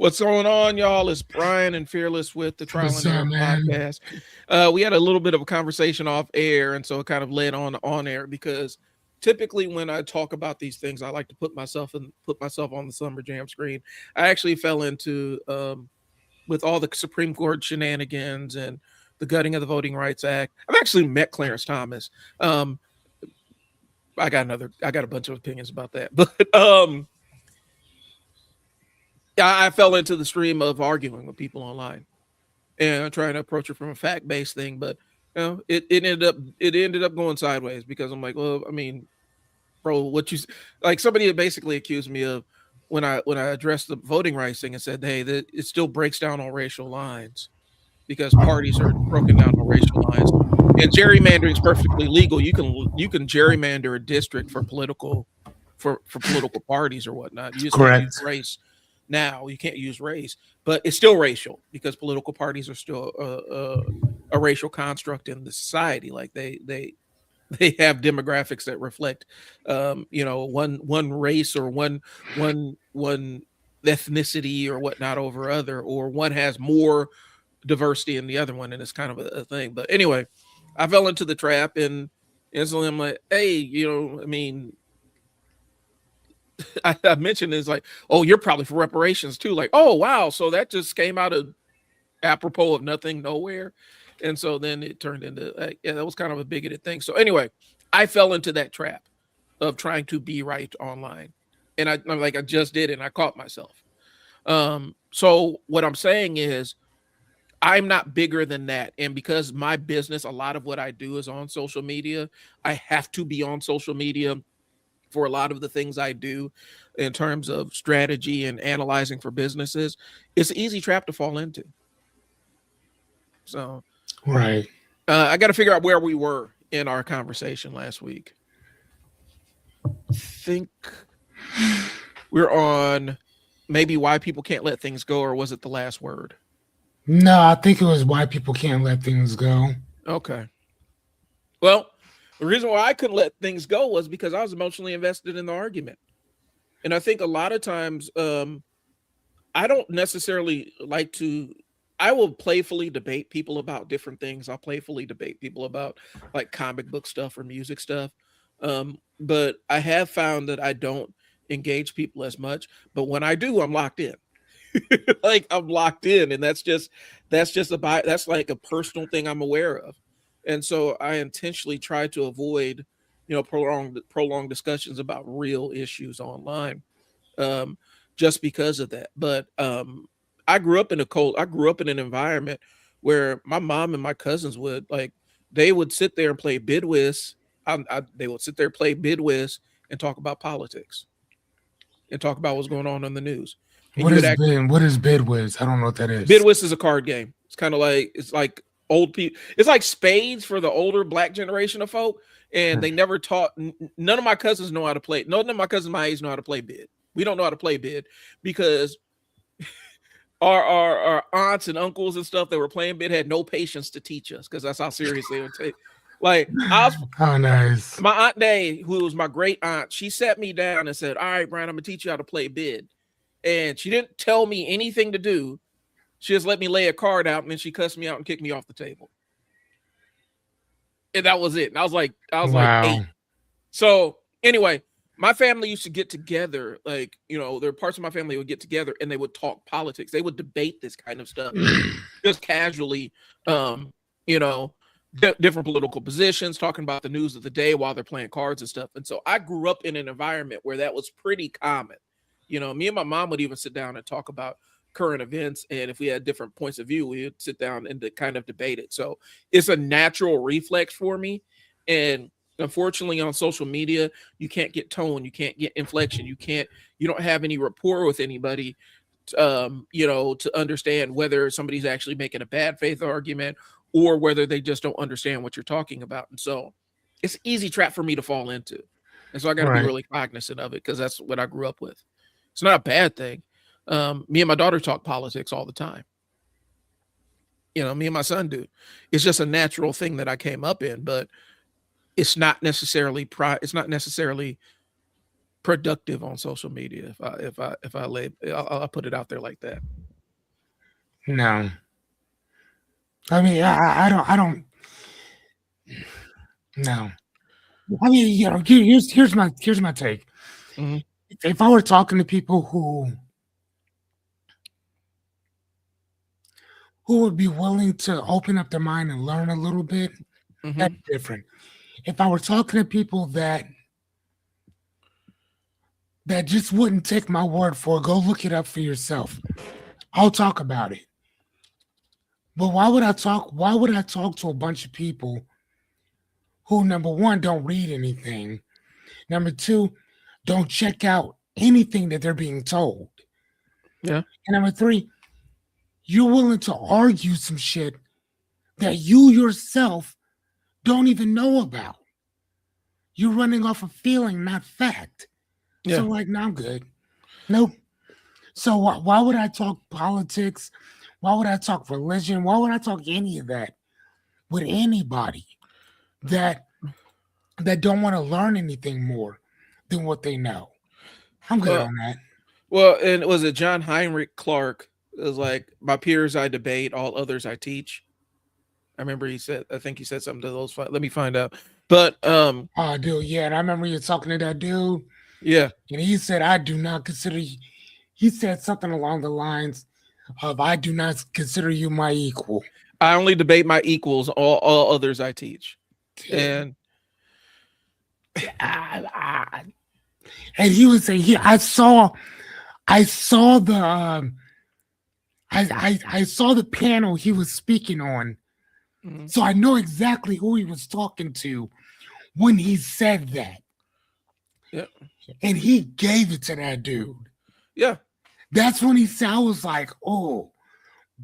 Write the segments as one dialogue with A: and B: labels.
A: What's going on, y'all? It's Brian and Fearless with the Trial
B: What's
A: and
B: up,
A: Error
B: man?
A: podcast. We had a little bit of a conversation off air, and so it kind of led on air because typically when I talk about these things, I like to put myself on the Summer Jam screen. I actually fell into with all the Supreme Court shenanigans and the gutting of the Voting Rights Act. I've actually met Clarence Thomas. Um, I got a bunch of opinions about that, but I fell into the stream of arguing with people online and trying to approach it from a fact based thing. But it ended up going sideways because I'm like, well, I mean, bro, like somebody had basically accused me of when I addressed the voting rights thing and said, hey, that it still breaks down on racial lines because parties are broken down on racial lines. And gerrymandering is perfectly legal. You can gerrymander a district for political parties or whatnot. You just can't use
B: Correct.
A: race now. You can't use race, but it's still racial because political parties are still a racial construct in the society. Like they have demographics that reflect, one race or one ethnicity or whatnot over other, or one has more diversity in the other one, and it's kind of a thing. But anyway, I fell into the trap, and instantly I'm like, hey, I mean, I mentioned is like, oh, you're probably for reparations too. Like, oh wow, so that just came out of apropos of nothing, nowhere, and so then it turned into yeah, that was kind of a bigoted thing. So anyway, I fell into that trap of trying to be right online, and I'm like, I just did it, and I caught myself. So what I'm saying is, I'm not bigger than that. And because my business, a lot of what I do is on social media, I have to be on social media for a lot of the things I do in terms of strategy and analyzing for businesses. It's an easy trap to fall into. So
B: Right.
A: I got to figure out where we were in our conversation last week. I think we're on maybe why people can't let things go, or was it the last word?
B: No, I think it was why people can't let things go.
A: Okay. Well, the reason why I couldn't let things go was because I was emotionally invested in the argument. And I think a lot of times, I don't necessarily like to. I will playfully debate people about different things. I'll playfully debate people about like comic book stuff or music stuff. But I have found that I don't engage people as much. But when I do, I'm locked in. Like I'm locked in, and that's like a personal thing I'm aware of. And so I intentionally try to avoid, prolonged discussions about real issues online, um, just because of that. But I grew up in an environment where my mom and my cousins would like they would sit there and play bidwiz. They would sit there play bidwiz and talk about politics and talk about what's going on in the news. And
B: What
A: you would
B: is
A: act
B: bid? What is bidwiz? I don't know what that is.
A: Bidwiz is a card game. It's like old people. It's like spades for the older black generation of folk, and they never taught. None of my cousins know how to play. None of my cousins my age know how to play bid. We don't know how to play bid because our aunts and uncles and stuff that were playing bid had no patience to teach us because that's how serious they would take. Like I was,
B: Oh, nice.
A: my aunt Day, who was my great aunt, she sat me down and said, "All right, Brian, I'm gonna teach you how to play bid." And she didn't tell me anything to do. She just let me lay a card out, and then she cussed me out and kicked me off the table. And that was it. And I was like
B: Wow.
A: 8. So anyway, my family used to get together. Like, there are parts of my family would get together and they would talk politics. They would debate this kind of stuff just casually. Um, you know, different political positions, talking about the news of the day while they're playing cards and stuff. And so I grew up in an environment where that was pretty common. Me and my mom would even sit down and talk about current events, and if we had different points of view, we would sit down and to kind of debate it. So it's a natural reflex for me. And unfortunately, on social media, you can't get tone, you can't get inflection, you don't have any rapport with anybody, to understand whether somebody's actually making a bad faith argument or whether they just don't understand what you're talking about. And so it's an easy trap for me to fall into. And so I got to be
B: Right.
A: really cognizant of it because that's what I grew up with. It's not a bad thing. Me and my daughter talk politics all the time. Me and my son do. It's just a natural thing that I came up in, but it's not necessarily productive on social media. If I put it out there like that.
B: No. I mean, I don't. No. I mean, here's my take.
A: Mhm.
B: If I were talking to people who would be willing to open up their mind and learn a little bit, that's
A: Mhm.
B: different. If I were talking to people that just wouldn't take my word for it, go look it up for yourself. I'll talk about it. But why would I talk? Why would I talk to a bunch of people who, number one, don't read anything, number two, don't check out anything that they're being told,
A: Yeah.
B: and number three, you're willing to argue some shit that you yourself don't even know about. You're running off of feeling, not fact. So,
A: Yeah.
B: like, no, I'm good. Nope. So, why would I talk politics? Why would I talk religion? Why would I talk any of that with anybody that don't want to learn anything more than what they know? I'm good
A: Well,
B: on that.
A: well, and was it John Heinrich Clark? It was like, my peers I debate, all others I teach. I remember I think he said something to those. Let me find out. But
B: Oh, dude, yeah. And I remember you talking to that dude,
A: yeah,
B: and he said, I do not consider you. He said something along the lines of, I do not consider you my equal.
A: I only debate my equals, all others I teach. And
B: And he would say, I saw the I saw the panel he was speaking on,
A: mhm.
B: so I know exactly who he was talking to when he said that,
A: Yeah,
B: and he gave it to that dude.
A: yeah.
B: That's when he said, I was like, oh,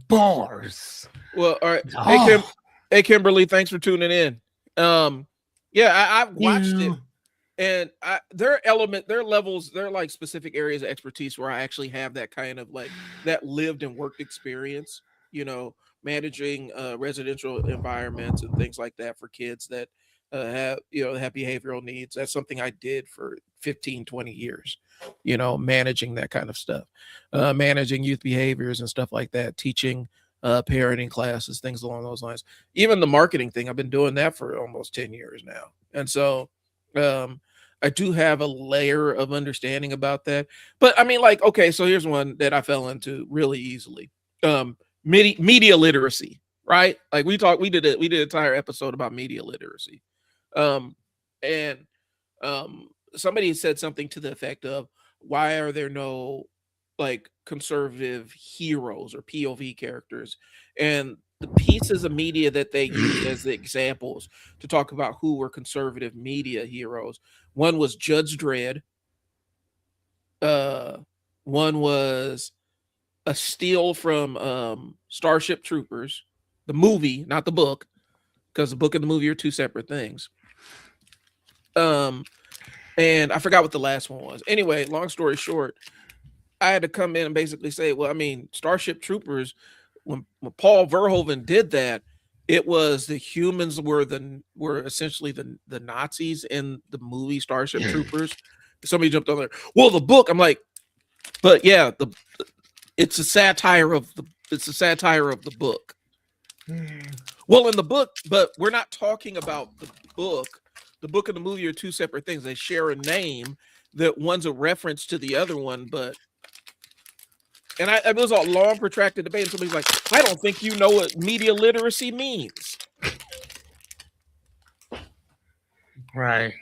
B: bars.
A: Well, all right.
B: Oh,
A: Hey Kimberly, thanks for tuning in. Yeah, I've watched it,
B: you.
A: and there are levels, there are like specific areas of expertise where I actually have that kind of like that lived and worked experience, managing residential environments and things like that for kids that have behavioral needs. That's something I did for 15, 20 years, managing that kind of stuff, managing youth behaviors and stuff like that, teaching parenting classes, things along those lines. Even the marketing thing, I've been doing that for almost 10 years now. And so I do have a layer of understanding about that. But I mean, like, okay, so here's one that I fell into really easily. Media literacy, right? Like we did an entire episode about media literacy. Um, and somebody said something to the effect of, why are there no like conservative heroes or POV characters? And the pieces of media that they used as the examples to talk about who were conservative media heroes, one was Judge Dredd, one was a steal from Starship Troopers, the movie, not the book, because the book and the movie are two separate things. And I forgot what the last one was. Anyway, long story short, I had to come in and basically say, well, I mean, Starship Troopers, when Paul Verhoeven did that, it was the humans were essentially the Nazis in the movie Starship Troopers. Somebody jumped on there. Well, the book, I'm like, but yeah, it's a satire of the book. Well, in the book, but we're not talking about the book. The book and the movie are two separate things. They share a name, that one's a reference to the other one, but it was a long protracted debate. And somebody's like, I don't think you know what media literacy means.
B: Right.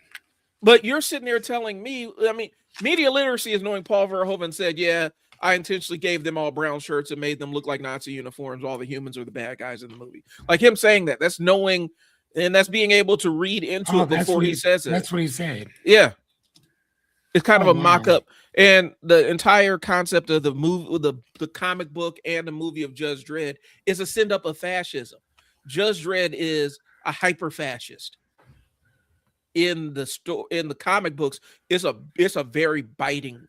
A: But you're sitting there telling me, I mean, media literacy is knowing Paul Verhoeven said, yeah, I intentionally gave them all brown shirts and made them look like Nazi uniforms. All the humans are the bad guys in the movie. Like him saying that, that's knowing, and that's being able to read into it before he says it.
B: That's what he said.
A: Yeah. It's kind of a
B: wow.
A: mock-up. And the entire concept of the movie, the comic book and the movie of Judge Dredd is a send-up of fascism. Judge Dredd is a hyper-fascist. In the comic books, it's a very biting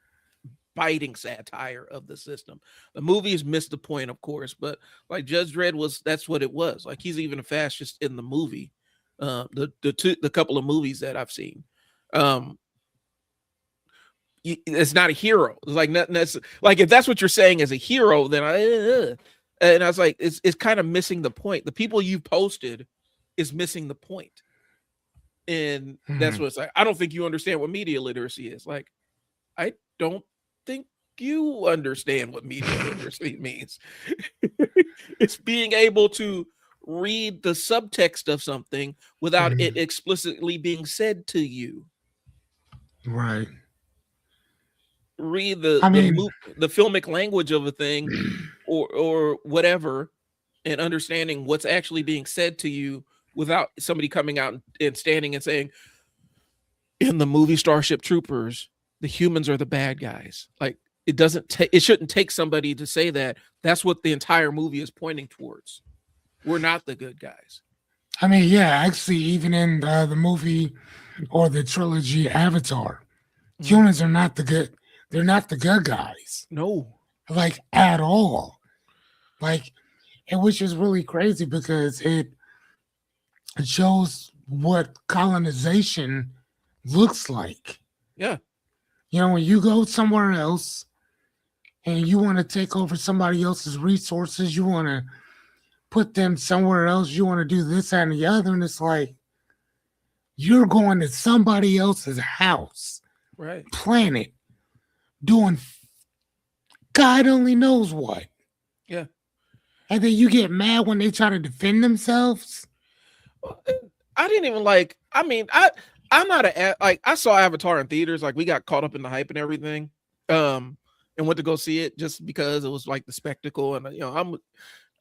A: satire of the system. The movies missed the point, of course, but like Judge Dredd that's what it was. Like he's even a fascist in the movie. The couple of movies that I've seen. It's not a hero. It's like nothing. That's like, if that's what you're saying as a hero, then And I was like, it's kind of missing the point. The people you posted is missing the point. And that's what it's like. I don't think you understand what media literacy is. Like, I don't think you understand what media literacy means. It's being able to read the subtext of something without it explicitly being said to you.
B: Right.
A: Read
B: I mean,
A: the filmic language of a thing or whatever, and understanding what's actually being said to you without somebody coming out and standing and saying, in the movie Starship Troopers, the humans are the bad guys. Like, it shouldn't take somebody to say that. That's what the entire movie is pointing towards. We're not the good guys.
B: I mean, yeah, actually, even in the movie or the trilogy Avatar, humans are not the good. They're not the good guys.
A: No,
B: like at all. Like, and which is really crazy because it shows what colonization looks like.
A: Yeah.
B: You know, when you go somewhere else and you want to take over somebody else's resources, you want to put them somewhere else, you want to do this and the other, and it's like you're going to somebody else's house,
A: right,
B: planet, doing God only knows what.
A: Yeah.
B: And then you get mad when they try to defend themselves.
A: I didn't even like, I mean, I'm not I saw Avatar in theaters. Like, we got caught up in the hype and everything. And went to go see it just because it was like the spectacle. And, you know,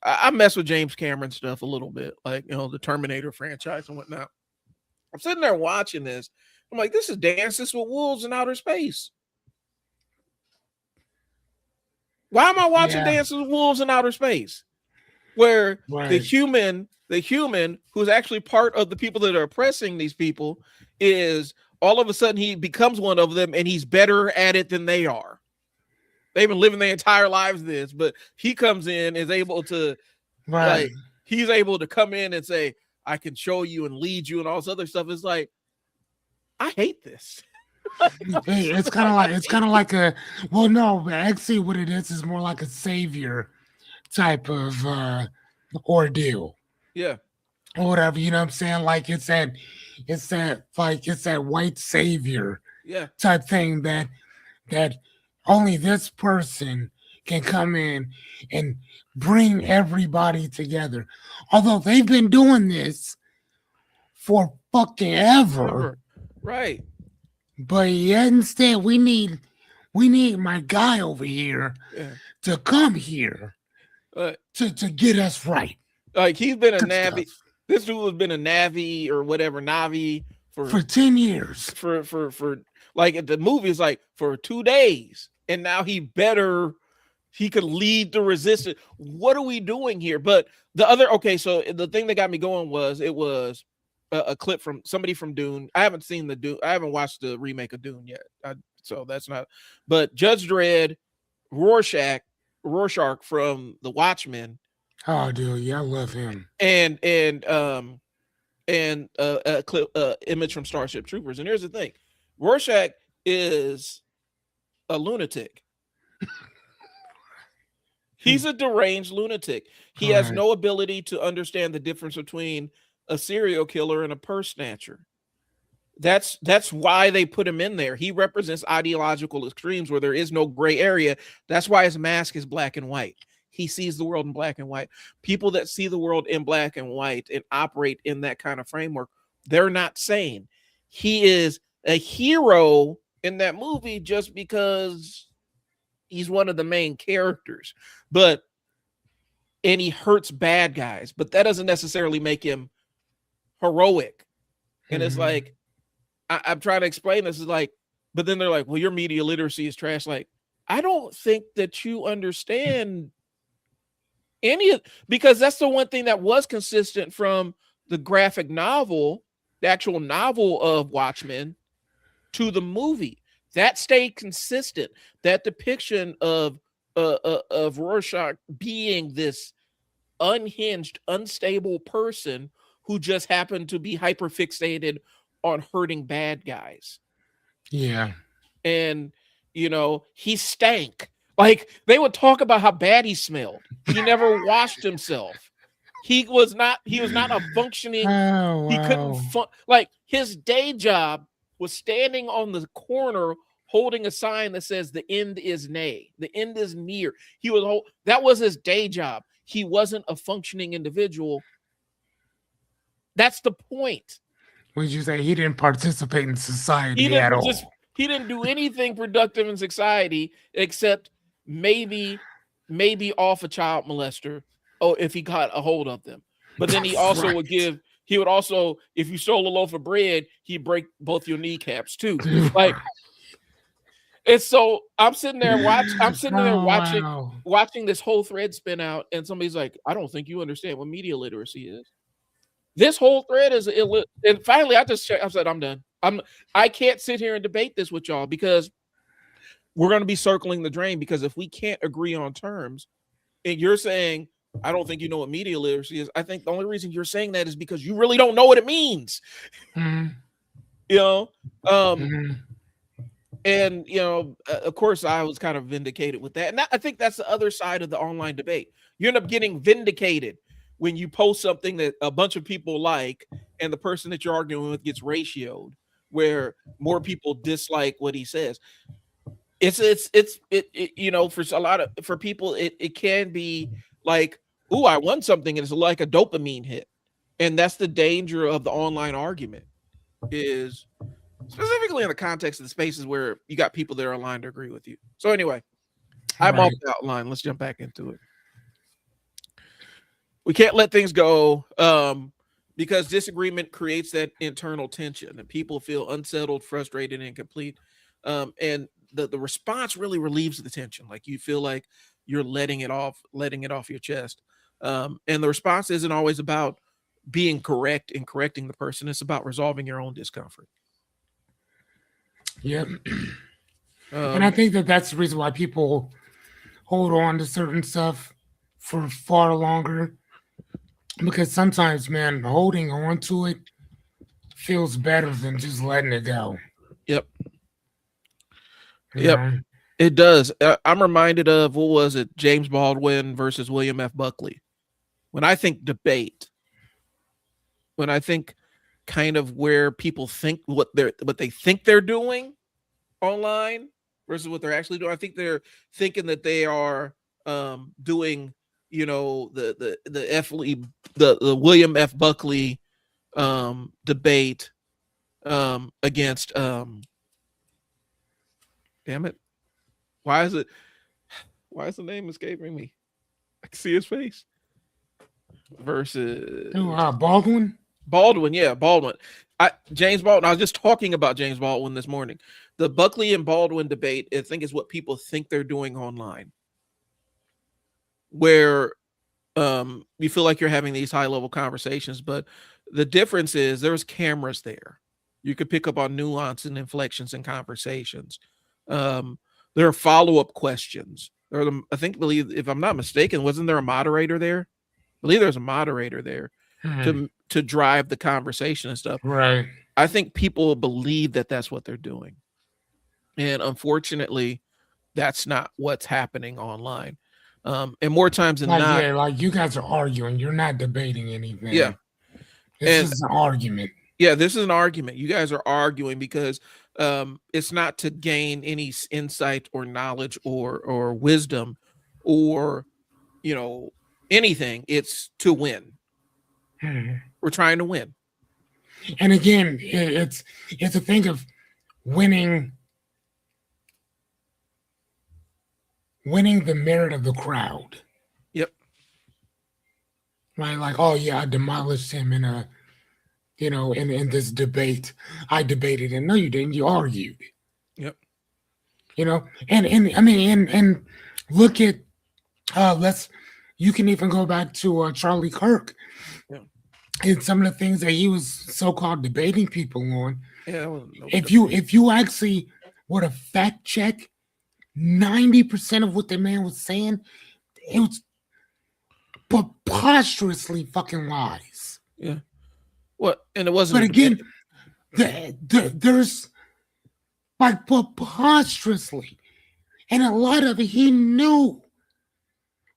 A: I mess with James Cameron stuff a little bit, like, you know, the Terminator franchise and whatnot. I'm sitting there watching this. I'm like, this is Dances with Wolves in Outer Space. Why am I watching Dances with Wolves in Outer Space? Where the human who's actually part of the people that are oppressing these people is all of a sudden he becomes one of them and he's better at it than they are. They've been living their entire lives this, but he comes in, is able to, like, he's able to come in and say, I can show you and lead you and all this other stuff. It's like, I hate this.
B: It's kind of like a, well, no, actually what it is more like a savior type of ordeal.
A: Yeah.
B: Or whatever, you know what I'm saying? Like it's that white savior type thing that only this person can come in and bring everybody together. Although they've been doing this for fucking ever.
A: Right.
B: But yet instead we need my guy over here to come here to get us right.
A: Like, he's been a Navi. This dude has been a Navi or whatever, Navi
B: for 10 years.
A: For like, the movie is like for 2 days. And now he could lead the resistance. What are we doing here? But so the thing that got me going was a clip from somebody from Dune. I haven't seen I haven't watched the remake of Dune yet. So that's not, but Judge Dredd, Rorschach from The Watchmen.
B: Oh, dude, yeah, I love him.
A: And a clip, image from Starship Troopers. And here's the thing: Rorschach is a lunatic. He's a deranged lunatic. He has no ability to understand the difference between a serial killer and a purse snatcher. That's why they put him in there. He represents ideological extremes where there is no gray area. That's why his mask is black and white. He sees the world in black and white. People that see the world in black and white and operate in that kind of framework, they're not sane. He is a hero in that movie just because he's one of the main characters. And he hurts bad guys, but that doesn't necessarily make him heroic. And it's like, I'm trying to explain this, is like, but then they're like, well, your media literacy is trash. Like, I don't think that you understand because that's the one thing that was consistent from the graphic novel, the actual novel of Watchmen, to the movie. That stayed consistent. That depiction of Rorschach being this unhinged, unstable person who just happened to be hyper fixated on hurting bad guys.
B: Yeah.
A: And, you know, he stank, Like they would talk about how bad he smelled. He never washed himself. He was not a functioning.
B: Oh,
A: He couldn't
B: wow.
A: like his day job was standing on the corner holding a sign that says the end is nay, the end is near. That was his day job. He wasn't a functioning individual. That's the point.
B: Would you say he didn't participate in society at all?
A: He didn't do anything productive in society except maybe off a child molester. Oh, if he got a hold of them. But then he also
B: Right.
A: would also, if you stole a loaf of bread, he'd break both your kneecaps too. Like, it's so I'm sitting there watching this whole thread spin out, and somebody's like, I don't think you understand what media literacy is. This whole thread is and finally I said, I'm done. I can't sit here and debate this with y'all because we're going to be circling the drain, because if we can't agree on terms, and you're saying, I don't think you know what media literacy is, I think the only reason you're saying that is because you really don't know what it means.
B: Mm-hmm.
A: You know?
B: Mm-hmm.
A: And, you know, of course, I was kind of vindicated with that. And I think that's the other side of the online debate. You end up getting vindicated when you post something that a bunch of people like, and the person that you're arguing with gets ratioed, where more people dislike what he says. It's you know, for people, it can be like, ooh, I won something, and it's like a dopamine hit. And that's the danger of the online argument, is specifically in the context of the spaces where you got people that are aligned to agree with you. So anyway, I'm off the outline. Let's jump back into it. We can't let things go because disagreement creates that internal tension, and people feel unsettled, frustrated, and incomplete. And the response really relieves the tension. Like you feel like you're letting it off your chest. And the response isn't always about being correct and correcting the person. It's about resolving your own discomfort.
B: Yep. And I think that's the reason why people hold on to certain stuff for far longer. Because sometimes, man, holding on to it feels better than just letting it go.
A: Yep. Yep. It does. I'm reminded of, what was it? James Baldwin versus William F. Buckley. When I think debate, when I think kind of where people think what they think they're doing online versus what they're actually doing, I think they're thinking that they are doing, you know, the William F. Buckley debate against damn it. Why is the name escaping me? I can see his face. Versus
B: Baldwin?
A: Baldwin, yeah, Baldwin. James Baldwin. I was just talking about James Baldwin this morning. The Buckley and Baldwin debate, I think, is what people think they're doing online. Where you feel like you're having these high-level conversations, but the difference is there's cameras there. You could pick up on nuance and inflections in conversations. There are follow-up questions. Believe, if I'm not mistaken, wasn't there a moderator there? I believe there's a moderator there to drive the conversation and stuff.
B: Right.
A: I think people believe that that's what they're doing. And unfortunately, that's not what's happening online. And more times than not.
B: Yeah, like you guys are arguing. You're not debating anything.
A: Yeah.
B: This is an argument.
A: Yeah, this is an argument. You guys are arguing because it's not to gain any insight or knowledge or wisdom or, you know, anything. It's to win. We're trying to win.
B: And again, it's a thing of winning the merit of the crowd.
A: Yep.
B: Right? Like, oh yeah, I demolished him in a, you know, in this debate. I debated him. No, you didn't. You argued.
A: Yep.
B: You know, and I mean, and look at you can even go back to Charlie Kirk. Yeah. And some of the things that he was so-called debating people on.
A: Yeah.
B: If you actually were to fact check 90% of what the man was saying, it was preposterously fucking lies.
A: Yeah. What? And it wasn't.
B: But again, there's like preposterously, And a lot of it he knew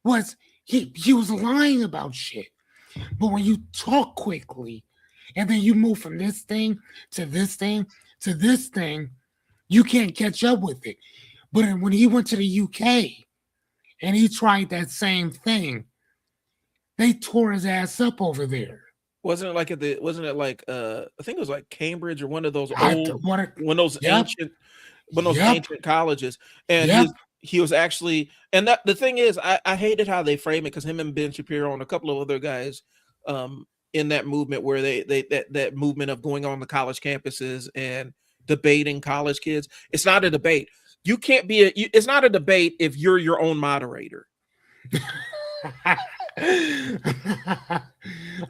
B: was he was lying about shit. But when you talk quickly and then you move from this thing to this thing to this thing, you can't catch up with it. But when he went to the UK and he tried that same thing, they tore his ass up over there.
A: Wasn't it like I think it was like Cambridge or one of those
B: Yep.
A: ancient colleges. And
B: Yep.
A: he was actually, and that the thing is, I hated how they frame it, because him and Ben Shapiro and a couple of other guys in that movement where that movement of going on the college campuses and debating college kids. It's not a debate. You can't be it's not a debate if you're your own moderator.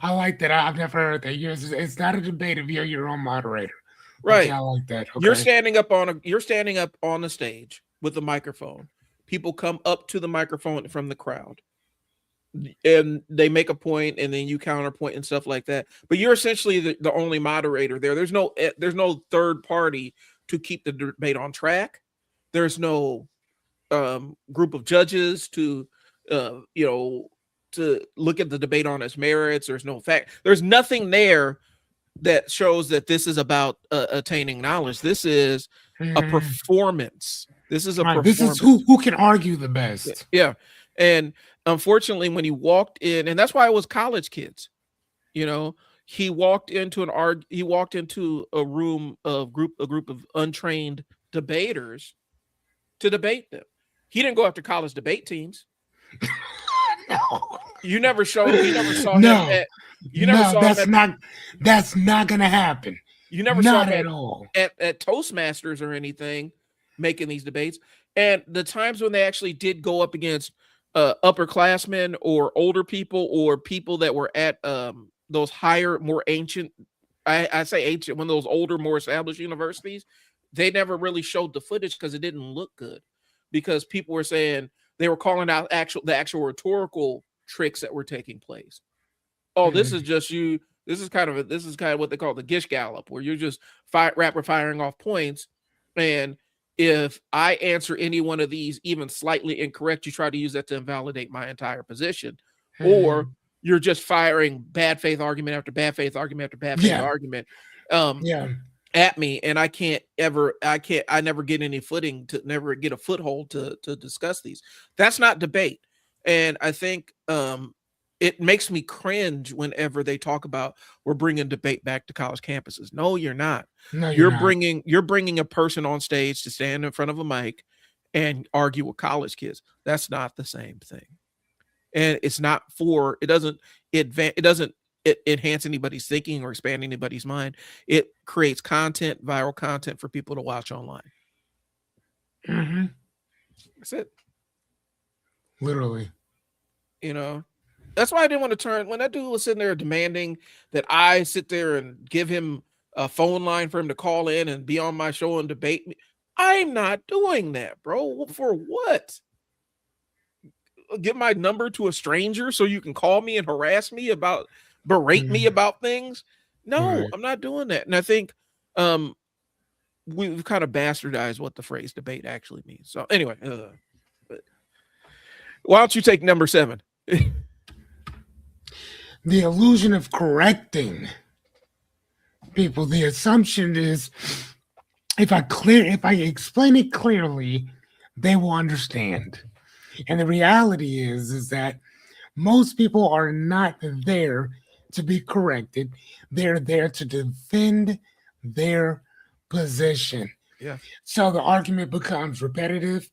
B: I like that. I've never heard that. It's not a debate if you're your own moderator.
A: Right.
B: Okay, I like that. Okay.
A: You're standing up on the stage with a microphone. People come up to the microphone from the crowd, and they make a point, and then you counterpoint and stuff like that. But you're essentially the only moderator there. There's no third party to keep the debate on track. There's no group of judges to to look at the debate on its merits. There's no fact. There's nothing there that shows that this is about attaining knowledge. This is a performance. This is a performance.
B: This is who can argue the best.
A: Yeah. And unfortunately, when he walked in, and that's why it was college kids, he walked into a room of a group of untrained debaters to debate them. He didn't go after college debate teams.
B: No.
A: You never saw
B: no.
A: him
B: That's not gonna happen.
A: You never
B: not
A: saw him
B: at all
A: at Toastmasters or anything making these debates. And the times when they actually did go up against upperclassmen or older people or people that were at those higher, more ancient, I say ancient, one of those older, more established universities, they never really showed the footage because it didn't look good, because people were saying, they were calling out the actual rhetorical tricks that were taking place. Oh, this is just you. This is kind of what they call the Gish Gallop, where you're just rapid firing off points. And if I answer any one of these even slightly incorrect, you try to use that to invalidate my entire position. Or you're just firing bad faith argument after bad faith argument after bad faith argument at me, and I never get any footing to never get a foothold to discuss these. That's not debate. And I think it makes me cringe whenever they talk about we're bringing debate back to college campuses. No, you're not.
B: No,
A: you're bringing a person on stage to stand in front of a mic and argue with college kids. That's not the same thing. And it's not it doesn't enhance anybody's thinking or expand anybody's mind. It creates viral content for people to watch online. That's it.
B: Literally.
A: That's why I didn't want to turn, when that dude was sitting there demanding that I sit there and give him a phone line for him to call in and be on my show and debate me. I'm not doing that, bro. For what? Give my number to a stranger so you can call me and harass me berate me about things? No, I'm not doing that. And I think we've kind of bastardized what the phrase debate actually means. So anyway, why don't you take number 7?
B: The illusion of correcting people. The assumption is if I explain it clearly, they will understand. And the reality is that most people are not there to be corrected. They're there to defend their position.
A: Yeah.
B: So the argument becomes repetitive.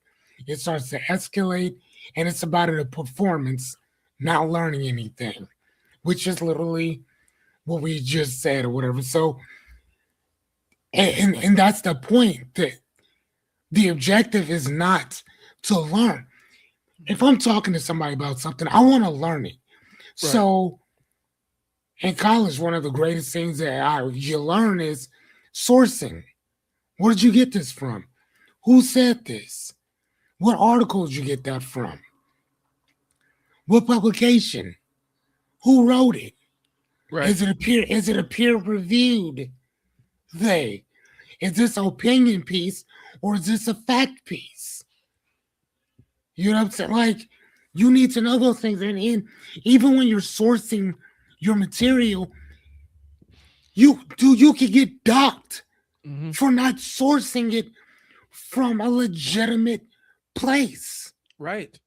B: It starts to escalate, and it's about a performance, not learning anything, which is literally what we just said or whatever. So, and that's the point, that the objective is not to learn. If I'm talking to somebody about something, I want to learn it. Right. So in college, one of the greatest things that you learn is sourcing. Where did you get this from? Who said this? What article did you get that from? What publication? Who wrote it?
A: Right.
B: Is it a peer reviewed thing? Is this an opinion piece or is this a fact piece? You know what I'm saying? Like, you need to know those things. And even when you're sourcing your material, you can get docked
A: Mm-hmm.
B: for not sourcing it from a legitimate place.
A: Right.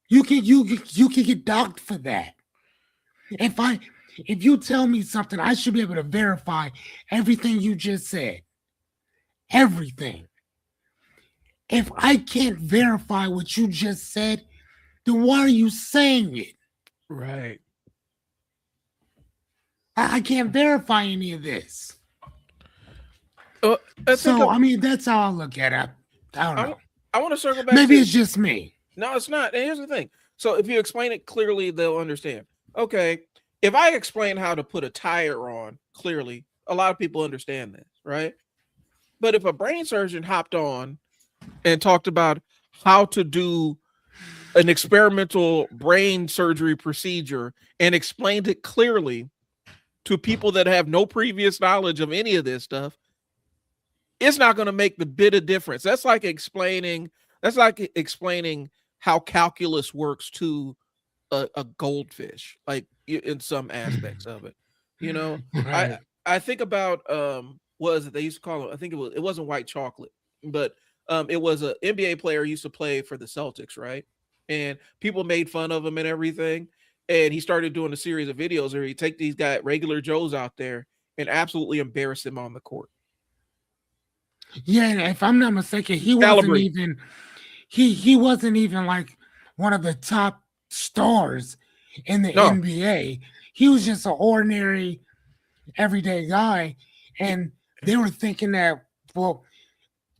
B: You can get docked for that. If you tell me something, I should be able to verify everything you just said. Everything. If I can't verify what you just said, then why are you saying it?
A: Right.
B: I can't verify any of this.
A: I
B: So, I mean, that's how I look at it. I don't know.
A: I want to circle back.
B: Maybe it's just me.
A: No, it's not. And here's the thing. So if you explain it clearly, they'll understand. Okay, if I explain how to put a tire on clearly, a lot of people understand this, right? But if a brain surgeon hopped on and talked about how to do an experimental brain surgery procedure and explained it clearly to people that have no previous knowledge of any of this stuff, it's not going to make the bit of difference. That's like explaining how calculus works to a goldfish, like in some aspects of it. You know,
B: Right.
A: I think about what is it they used to call it? I think it wasn't white chocolate, but it was an NBA player who used to play for the Celtics, right? And people made fun of him and everything. And he started doing a series of videos where he take these guys, regular Joes out there, and absolutely embarrass them on the court.
B: Yeah, and if I'm not mistaken, he wasn't even like one of the top stars in the
A: No.
B: NBA. He was just an ordinary, everyday guy, and they were thinking that, well,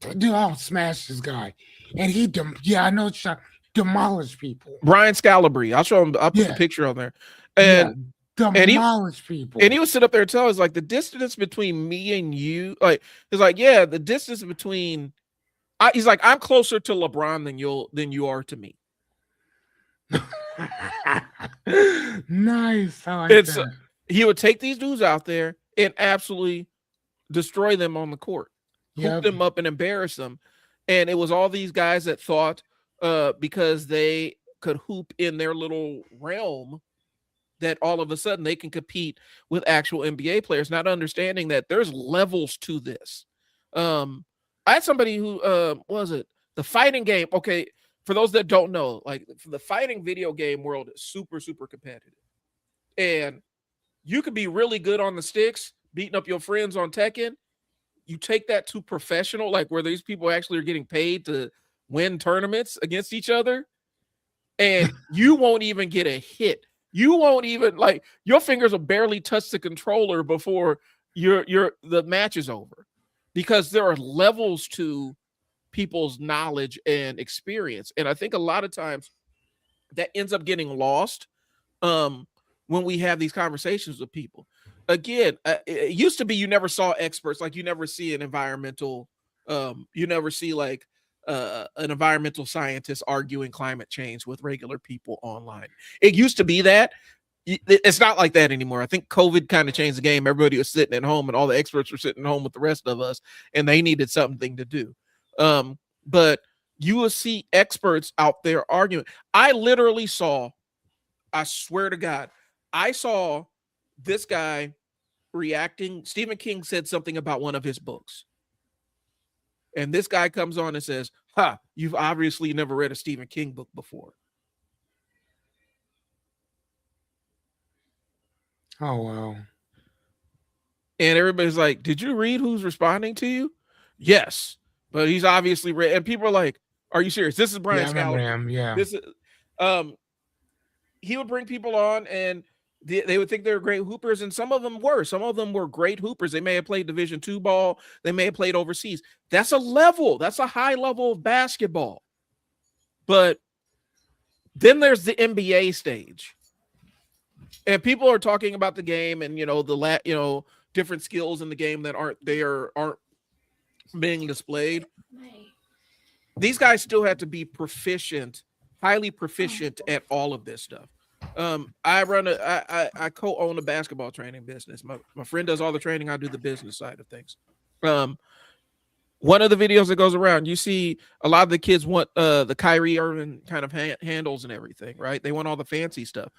B: dude, I'll smash this guy, and I know it's demolished people.
A: Brian Scalabrine. I'll show him. I'll put the picture on there, and
B: demolish people.
A: And he would sit up there and tell us, like, the distance between me and you, like, he's like, yeah, the distance between, he's like, I'm closer to LeBron than you are to me.
B: Nice. I like that.
A: He would take these dudes out there and absolutely destroy them on the court, hook them up and embarrass them. And it was all these guys that thought because they could hoop in their little realm that all of a sudden they can compete with actual NBA players, not understanding that there's levels to this. I had somebody who was it the fighting game. Okay, for those that don't know, like the fighting video game world is super, super competitive. And you could be really good on the sticks, beating up your friends on Tekken. You take that to professional, like where these people actually are getting paid to win tournaments against each other, and you won't even get a hit. You won't even, like, your fingers will barely touch the controller before the match is over, because there are levels to people's knowledge and experience. And I think a lot of times that ends up getting lost when we have these conversations with people. Again, it used to be you never saw experts, like you never see an environmental, you never see like an environmental scientist arguing climate change with regular people online. It used to be that. It's not like that anymore. I think COVID kind of changed the game. Everybody was sitting at home and all the experts were sitting home with the rest of us, and they needed something to do. But you will see experts out there arguing. I literally saw, I swear to God, I saw this guy reacting. Stephen King said something about one of his books. And this guy comes on and says, you've obviously never read a Stephen King book before.
B: Oh, wow.
A: And everybody's like, did you read who's responding to you? Yes. But he's obviously read. And people are like, are you serious? This is Brian Scalabrine.
B: Yeah.
A: This is, he would bring people on and they would think they were great hoopers, and some of them were. Some of them were great hoopers. They may have played Division II ball. They may have played overseas. That's a level. That's a high level of basketball. But then there's the NBA stage, and people are talking about the game and different skills in the game that aren't being displayed. These guys still have to be proficient, highly proficient at all of this stuff. I co-own a basketball training business. My friend does all the training. I do the business side of things. One of the videos that goes around, you see a lot of the kids want the Kyrie Irving kind of handles and everything, right? They want all the fancy stuff.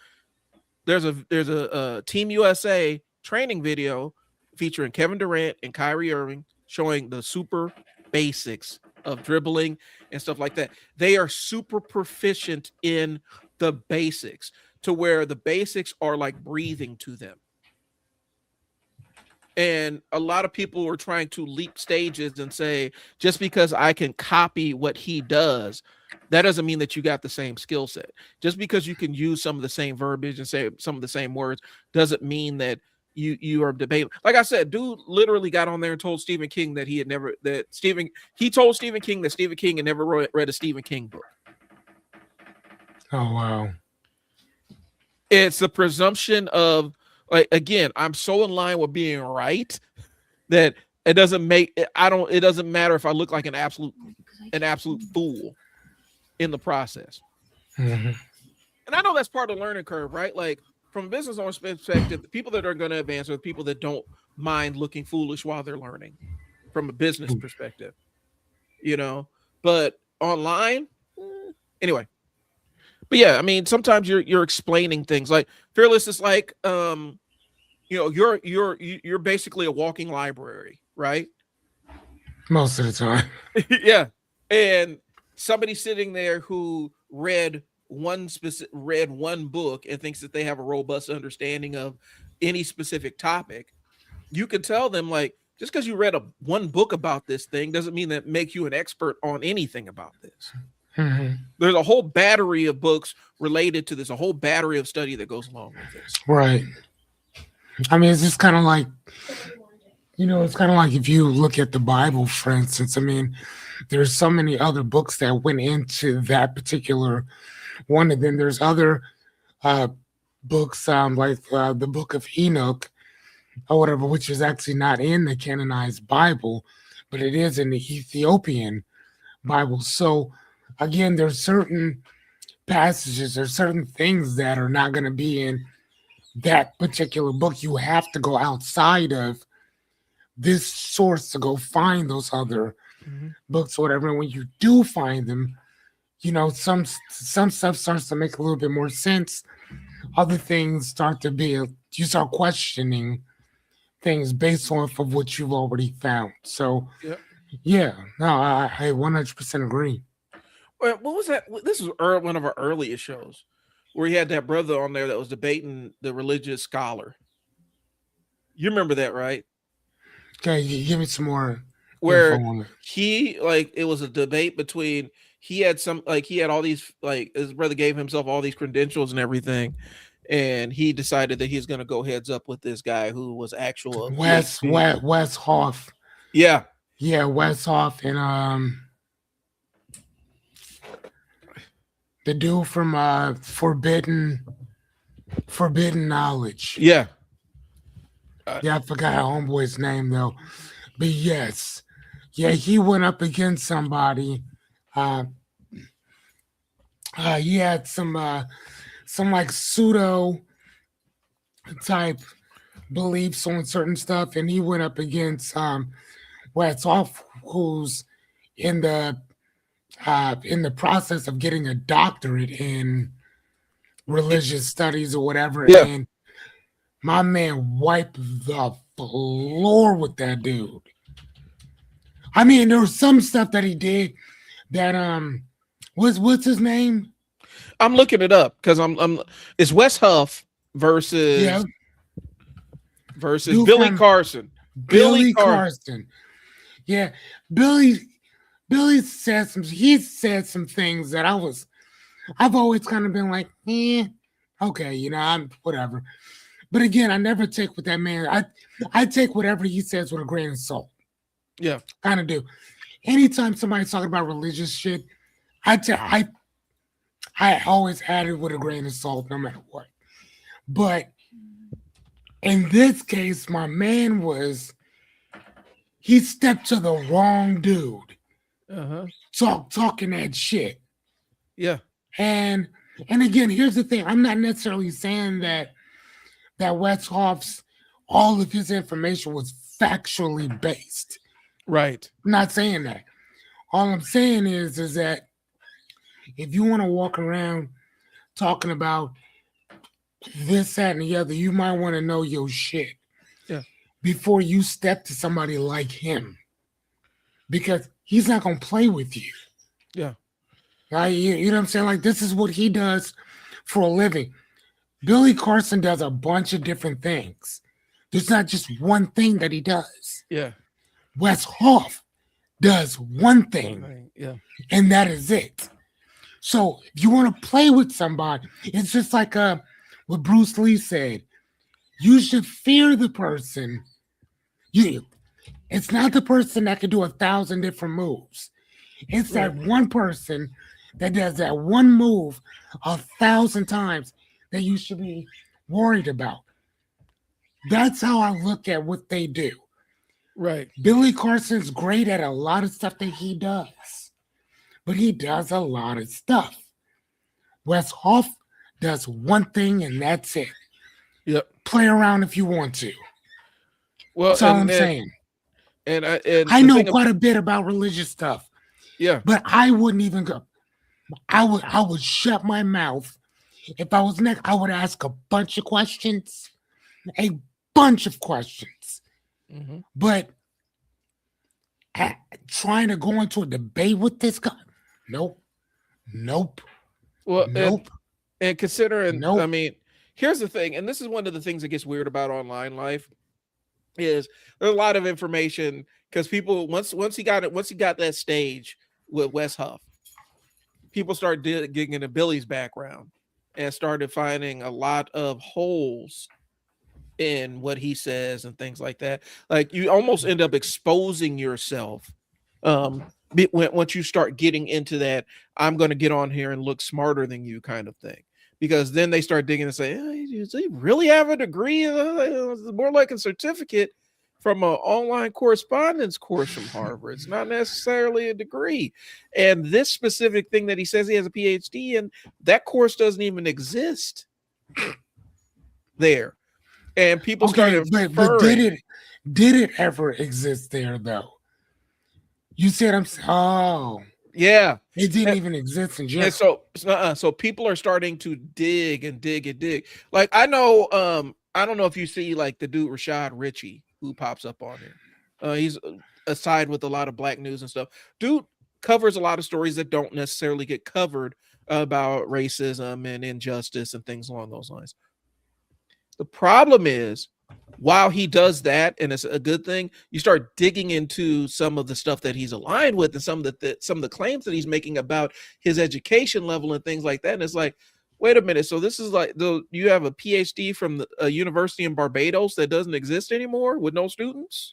A: There's a Team USA training video featuring Kevin Durant and Kyrie Irving showing the super basics of dribbling and stuff like that. They are super proficient in the basics to where the basics are like breathing to them. And a lot of people are trying to leap stages and say, just because I can copy what he does, that doesn't mean that you got the same skill set. Just because you can use some of the same verbiage and say some of the same words doesn't mean that you are debating. Like I said, dude literally got on there and told Stephen King that he told Stephen King that Stephen King had never read a Stephen King book.
B: Oh, wow.
A: It's the presumption of, like, again, I'm so in line with being right that it doesn't matter if I look like an absolute fool in the process.
B: Mm-hmm.
A: And I know that's part of the learning curve, right? Like, from a business owner's perspective, the people that are going to advance are the people that don't mind looking foolish while they're learning from a business perspective, but online, anyway. But yeah, I mean, sometimes you're explaining things. Like Fearless is like, you're basically a walking library, right?
B: Most of the time.
A: Yeah. And somebody sitting there who read one book and thinks that they have a robust understanding of any specific topic, you can tell them, like, just because you read one book about this thing doesn't mean that make you an expert on anything about this.
B: Mm-hmm.
A: There's a whole battery of books related to this, a whole battery of study that goes along with this.
B: Right. I mean, it's just kind of like, it's kind of like if you look at the Bible, for instance. I mean, there's so many other books that went into that particular one, and then there's other books like the Book of Enoch or whatever, which is actually not in the canonized Bible, but it is in the Ethiopian Bible. So again, there's certain passages, there's certain things that are not going to be in that particular book. You have to go outside of this source to go find those other books or whatever. And when you do find them, some stuff starts to make a little bit more sense. Other things you start questioning things based off of what you've already found. So, yeah, no, I 100% agree.
A: What was that? This was one of our earliest shows where he had that brother on there that was debating the religious scholar. You remember that, right?
B: Okay, give me some more.
A: Where it was a debate between, he had all these, like, his brother gave himself all these credentials and everything, and he decided that he's going to go heads up with this guy who was actual
B: Wes Hoff.
A: Yeah,
B: Wes Hoff and the dude from Forbidden Knowledge.
A: Yeah.
B: I forgot homeboy's name though. But yes. Yeah, he went up against somebody. He had some like pseudo type beliefs on certain stuff, and he went up against Wes Hoff, who's in the process of getting a doctorate in religious studies or whatever.
A: Yeah.
B: And my man wiped the floor with that dude. I mean, there was some stuff that he did that what's his name?
A: I'm looking it up because it's Wes Huff versus Billy Carson.
B: Billy Carson. Yeah, Billy said some things that I've always kind of been like, okay, I'm whatever. But again, I never take what that man, I take whatever he says with a grain of salt.
A: Yeah.
B: Kind of do. Anytime somebody's talking about religious shit, I always add it with a grain of salt, no matter what. But in this case, my man he stepped to the wrong dude. Talking that shit.
A: Yeah.
B: And again, here's the thing. I'm not necessarily saying that Wes Hoff's all of his information was factually based.
A: Right.
B: I'm not saying that. All I'm saying is that if you want to walk around talking about this, that, and the other, you might want to know your shit
A: Yeah.
B: before you step to somebody like him, because he's not gonna play with you.
A: Yeah.
B: Right? You know what I'm saying? Like, this is what he does for a living. Billy Carson does a bunch of different things. There's not just one thing that he does.
A: Yeah.
B: Wes Hoff does one thing,
A: Right. Yeah.
B: and that is it. So if you want to play with somebody, it's just like what Bruce Lee said. You should fear the person. It's not the person that can do 1,000 different moves. It's that one person that does that one move 1,000 times that you should be worried about. That's how I look at what they do.
A: Right.
B: Billy Carson's great at a lot of stuff that he does, but he does a lot of stuff. Wes Hoff does one thing and that's it.
A: Yep.
B: Play around if you want to.
A: Well,
B: That's all I'm saying.
A: And
B: I know quite a bit about religious stuff.
A: Yeah.
B: But I wouldn't even go. I would shut my mouth. If I was next, I would ask a bunch of questions. A bunch of questions.
A: Mm-hmm.
B: But trying to go into a debate with this guy, nope.
A: Well,
B: nope.
A: And considering,
B: Nope.
A: I mean, here's the thing, and this is one of the things that gets weird about online life, is there's a lot of information because people once he got that stage with Wes Huff, people started digging into Billy's background and started finding a lot of holes in what he says and things like that. Like, you almost end up exposing yourself once you start getting into that I'm going to get on here and look smarter than you kind of thing, because then they start digging and say, does he really have a degree? It's more like a certificate from an online correspondence course from Harvard. It's not necessarily a degree. And this specific thing that he says he has a PhD in, that course doesn't even exist there. And people started
B: but did it ever exist there though? You said
A: yeah,
B: it didn't even exist in general.
A: And so people are starting to dig and dig and dig. Like, I know, I don't know if you see like the dude Rashad Ritchie who pops up on here. He's aside with a lot of black news and stuff. Dude covers a lot of stories that don't necessarily get covered about racism and injustice and things along those lines. The problem is, while he does that, and it's a good thing, you start digging into some of the stuff that he's aligned with and some of the claims that he's making about his education level and things like that. And it's like, wait a minute. So this is like you have a PhD from a university in Barbados that doesn't exist anymore with no students?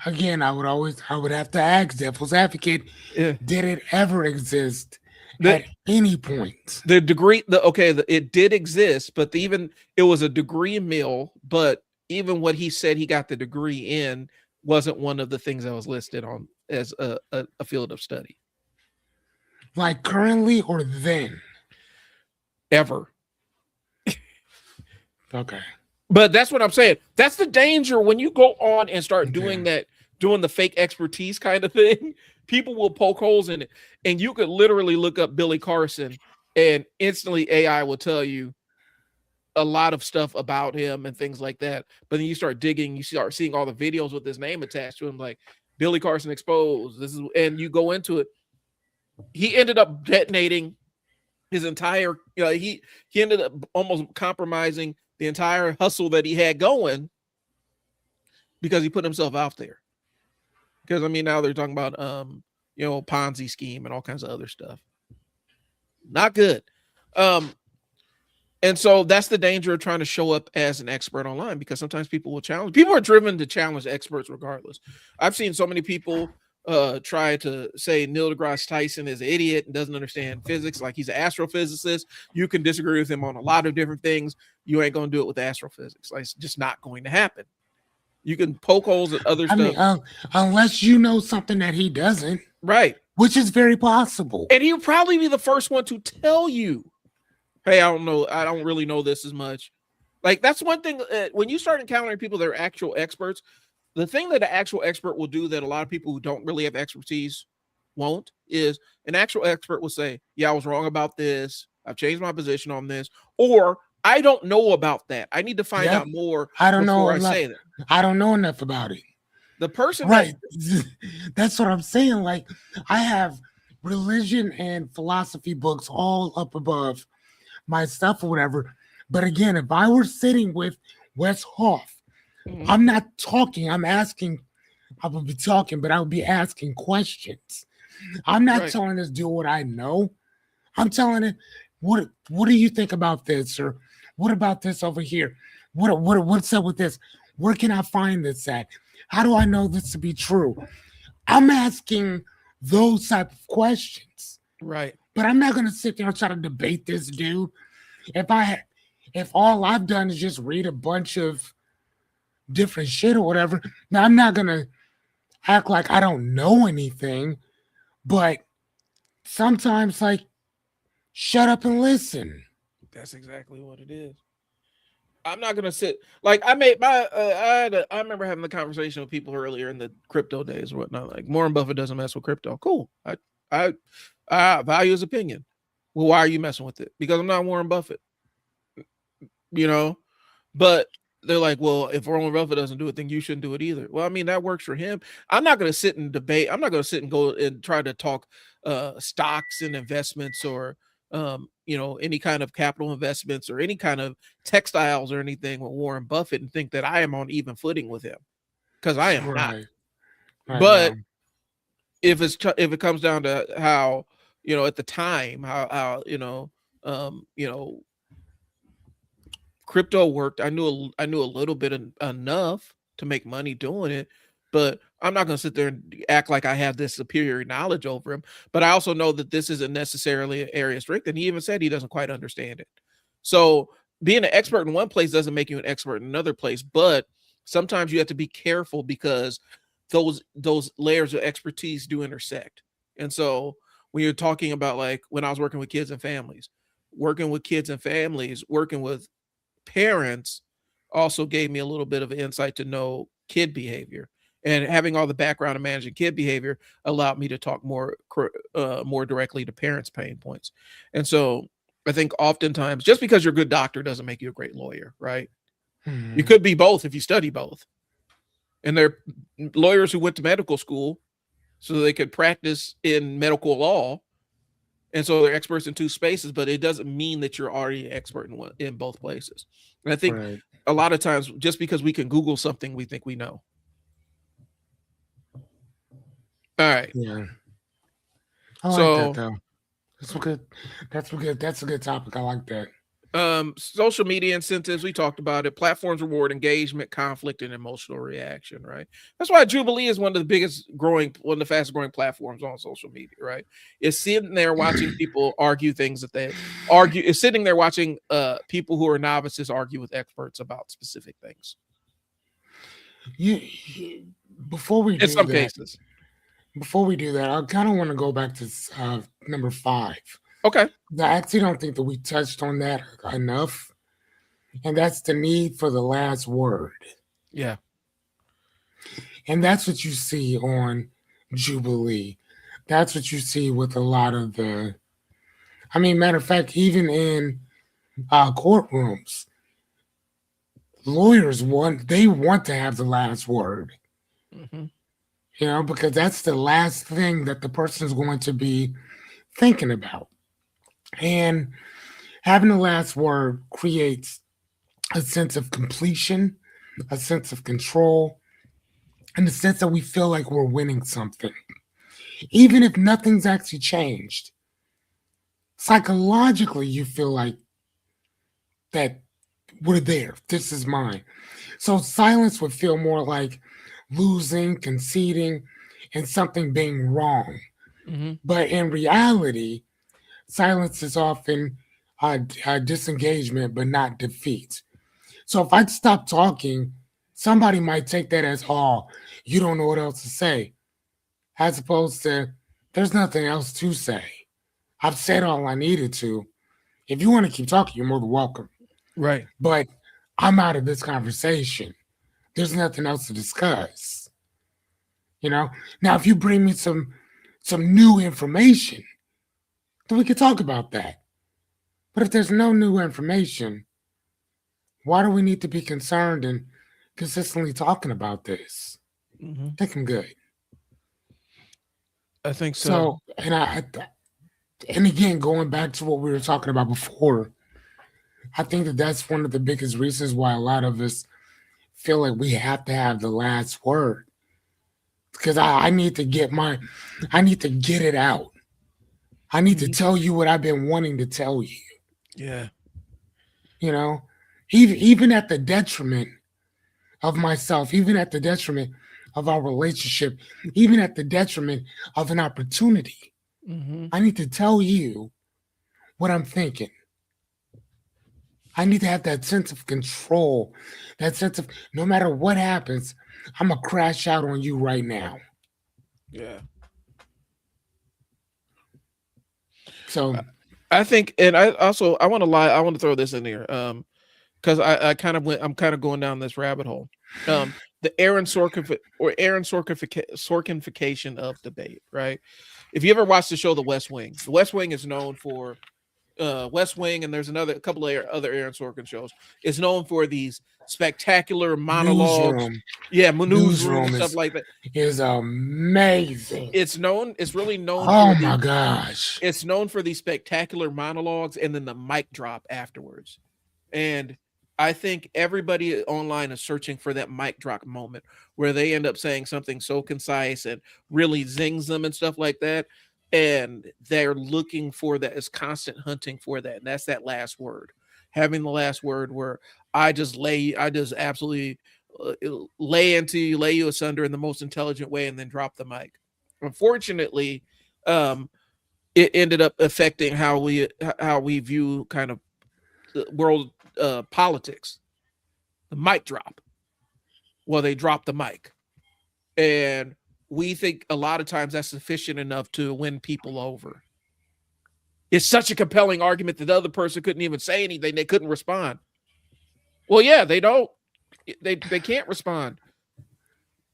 B: Again, I would have to ask devil's advocate, did it ever exist at any point?
A: The degree, it did exist, but it was a degree mill, but even what he said he got the degree in wasn't one of the things that was listed on as a field of study.
B: Like currently or then?
A: Ever.
B: Okay.
A: But that's what I'm saying. That's the danger when you go on and start doing the fake expertise kind of thing. People will poke holes in it. And you could literally look up Billy Carson and instantly AI will tell you a lot of stuff about him and things like that. But then you start digging, you start seeing all the videos with his name attached to him, like Billy Carson exposed. And you go into it. He ended up detonating his entire, he ended up almost compromising the entire hustle that he had going because he put himself out there. Because, I mean, now they're talking about, Ponzi scheme and all kinds of other stuff. Not good. And so that's the danger of trying to show up as an expert online, because sometimes people will challenge. People are driven to challenge experts regardless. I've seen so many people try to say Neil deGrasse Tyson is an idiot and doesn't understand physics, like he's an astrophysicist. You can disagree with him on a lot of different things. You ain't going to do it with astrophysics. Like, it's just not going to happen. You can poke holes at other stuff.
B: Mean, unless you know something that he doesn't.
A: Right.
B: Which is very possible.
A: And he'll probably be the first one to tell you, hey, I don't know. I don't really know this as much. Like, that's one thing. When you start encountering people that are actual experts, the thing that an actual expert will do that a lot of people who don't really have expertise won't is an actual expert will say, yeah, I was wrong about this. I've changed my position on this, or I don't know about that. I need to find
B: Yep.
A: out more
B: I don't know
A: before I
B: enough.
A: say that.
B: I don't know enough about it.
A: The person
B: Right. That's what I'm saying. Like, I have religion and philosophy books all up above my stuff or whatever. But again, if I were sitting with Wes Hoff,
A: Mhm.
B: I'm not talking, I'm asking, I would be talking, but I would be asking questions. I'm not
A: Right.
B: telling this dude what I know. I'm telling it, what do you think about this? Or what about this over here? What's up with this? Where can I find this at? How do I know this to be true? I'm asking those type of questions.
A: Right.
B: But I'm not gonna sit there and try to debate this dude. If all I've done is just read a bunch of different shit or whatever, now I'm not gonna act like I don't know anything, but sometimes like shut up and listen.
A: That's exactly what it is. I'm not gonna sit like I made my I remember having the conversation with people earlier in the crypto days or whatnot. Like Warren Buffett doesn't mess with crypto. Cool. I value his opinion. Well, why are you messing with it? Because I'm not Warren Buffett. You know, but they're like, well, if Warren Buffett doesn't do it, then you shouldn't do it either. Well, I mean, that works for him. I'm not going to sit and debate. I'm not going to sit and go and try to talk stocks and investments or, any kind of capital investments or any kind of textiles or anything with Warren Buffett and think that I am on even footing with him, because I am not. But if it comes down to how, at the time, how crypto worked, I knew a little bit enough to make money doing it, but I'm not going to sit there and act like I have this superior knowledge over him. But I also know that this isn't necessarily an area of strength, and he even said he doesn't quite understand it. So being an expert in one place doesn't make you an expert in another place, but sometimes you have to be careful because those layers of expertise do intersect. And so when you're talking about, like, when I was working with kids and families, working with parents also gave me a little bit of insight to know kid behavior, and having all the background of managing kid behavior allowed me to talk more directly to parents' pain points. And so I think oftentimes just because you're a good doctor doesn't make you a great lawyer, right?
B: Mm-hmm.
A: You could be both if you study both. And there are lawyers who went to medical school so they could practice in medical law, and so they're experts in two spaces, but it doesn't mean that you're already an expert in both places. And I think a lot of times, just because we can Google something, we think we know. All right.
B: Yeah. I like that though. That's a good topic. I like that.
A: Social media incentives, we talked about it. Platforms reward engagement, conflict, and emotional reaction, right? That's why Jubilee is one of the fastest growing platforms on social media, right? It's sitting there watching people argue things that they argue. It's sitting there watching people who are novices argue with experts about specific things.
B: Before we
A: in some cases.
B: Before we do that, I kind of want to go back to number 5.
A: Okay.
B: I actually don't think that we touched on that enough. And that's the need for the last word.
A: Yeah.
B: And that's what you see on Jubilee. That's what you see with a lot of matter of fact, even in courtrooms, lawyers want to have the last word.
A: Mm-hmm.
B: Because that's the last thing that the person is going to be thinking about. And having the last word creates a sense of completion, a sense of control, and the sense that we feel like we're winning something. Even if nothing's actually changed, psychologically, you feel like that we're there. This is mine. So silence would feel more like losing, conceding, and something being wrong.
A: Mm-hmm.
B: But in reality, silence is often disengagement, but not defeat. So if I stop talking, somebody might take that as, oh, you don't know what else to say, as opposed to, there's nothing else to say. I've said all I needed to. If you want to keep talking, you're more than welcome.
A: Right.
B: But I'm out of this conversation. there's nothing else to discuss. You know, now if you bring me some new information, then we could talk about that. But if there's no new information, why do we need to be concerned and consistently talking about this?
A: Mm-hmm.
B: I think I'm good.
A: I think so.
B: And again, going back to what we were talking about before, I think that that's one of the biggest reasons why a lot of us feel like we have to have the last word. Because I need to get it out. I need to tell you what I've been wanting to tell you.
A: Yeah.
B: You know, even at the detriment of myself, even at the detriment of our relationship, even at the detriment of an opportunity.
A: Mm-hmm.
B: I need to tell you what I'm thinking. I need to have that sense of control, that sense of no matter what happens, I'm going to crash out on you right now.
A: Yeah.
B: So
A: I think, and I want to throw this in here, because I'm kind of going down this rabbit hole. The Aaron Sorkinification of debate, right? If you ever watched the show The West Wing is known for West Wing, and there's a couple of other Aaron Sorkin shows. Is known for these spectacular monologues. Newsroom and stuff like that.
B: Is amazing.
A: It's really known.
B: Oh my gosh!
A: It's known for these spectacular monologues and then the mic drop afterwards. And I think everybody online is searching for that mic drop moment where they end up saying something so concise and really zings them and stuff like that. And they're looking for that, is constant hunting for that. And that's that last word, having the last word where I just absolutely lay you asunder in the most intelligent way and then drop the mic. Unfortunately, it ended up affecting how we view kind of the world politics. The mic drop. Well, they dropped the mic. And we think a lot of times that's sufficient enough to win people over. It's such a compelling argument that the other person couldn't even say anything. They couldn't respond. Well, yeah, they can't respond.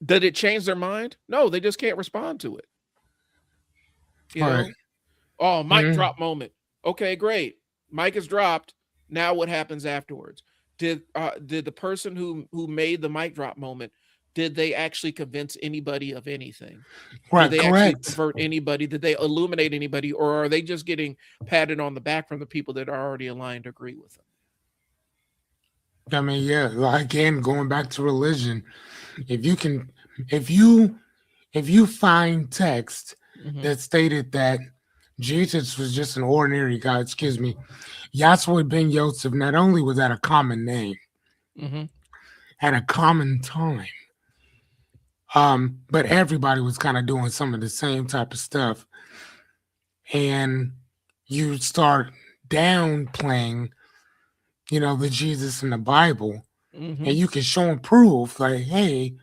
A: Did it change their mind? No, they just can't respond to it. You know?
B: Right.
A: Oh, mic drop moment. Okay, great. Mic is dropped. Now what happens afterwards? Did the person who made the mic drop moment, did they actually convince anybody of anything?
B: Right,
A: did they
B: correct.
A: actually convert anybody? Did they illuminate anybody? Or are they just getting patted on the back from the people that are already aligned to agree with them?
B: I mean, yeah, again, going back to religion, if you find text that stated that Jesus was just an ordinary guy, Yahshua ben Yosef, not only was that a common name, at a common time, but everybody was kind of doing some of the same type of stuff. And you start downplaying, the Jesus in the Bible, and you can show and prove, like, hey,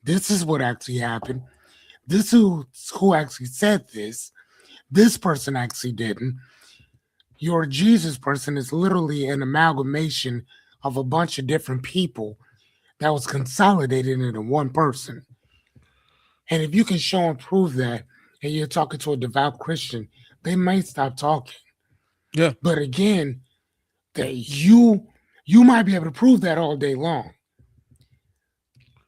B: this is what actually happened. This is who actually said this. This person actually didn't. Your Jesus person is literally an amalgamation of a bunch of different people that was consolidated into one person. And if you can show and prove that, and you're talking to a devout Christian, they might stop talking.
A: Yeah.
B: But again, that you might be able to prove that all day long.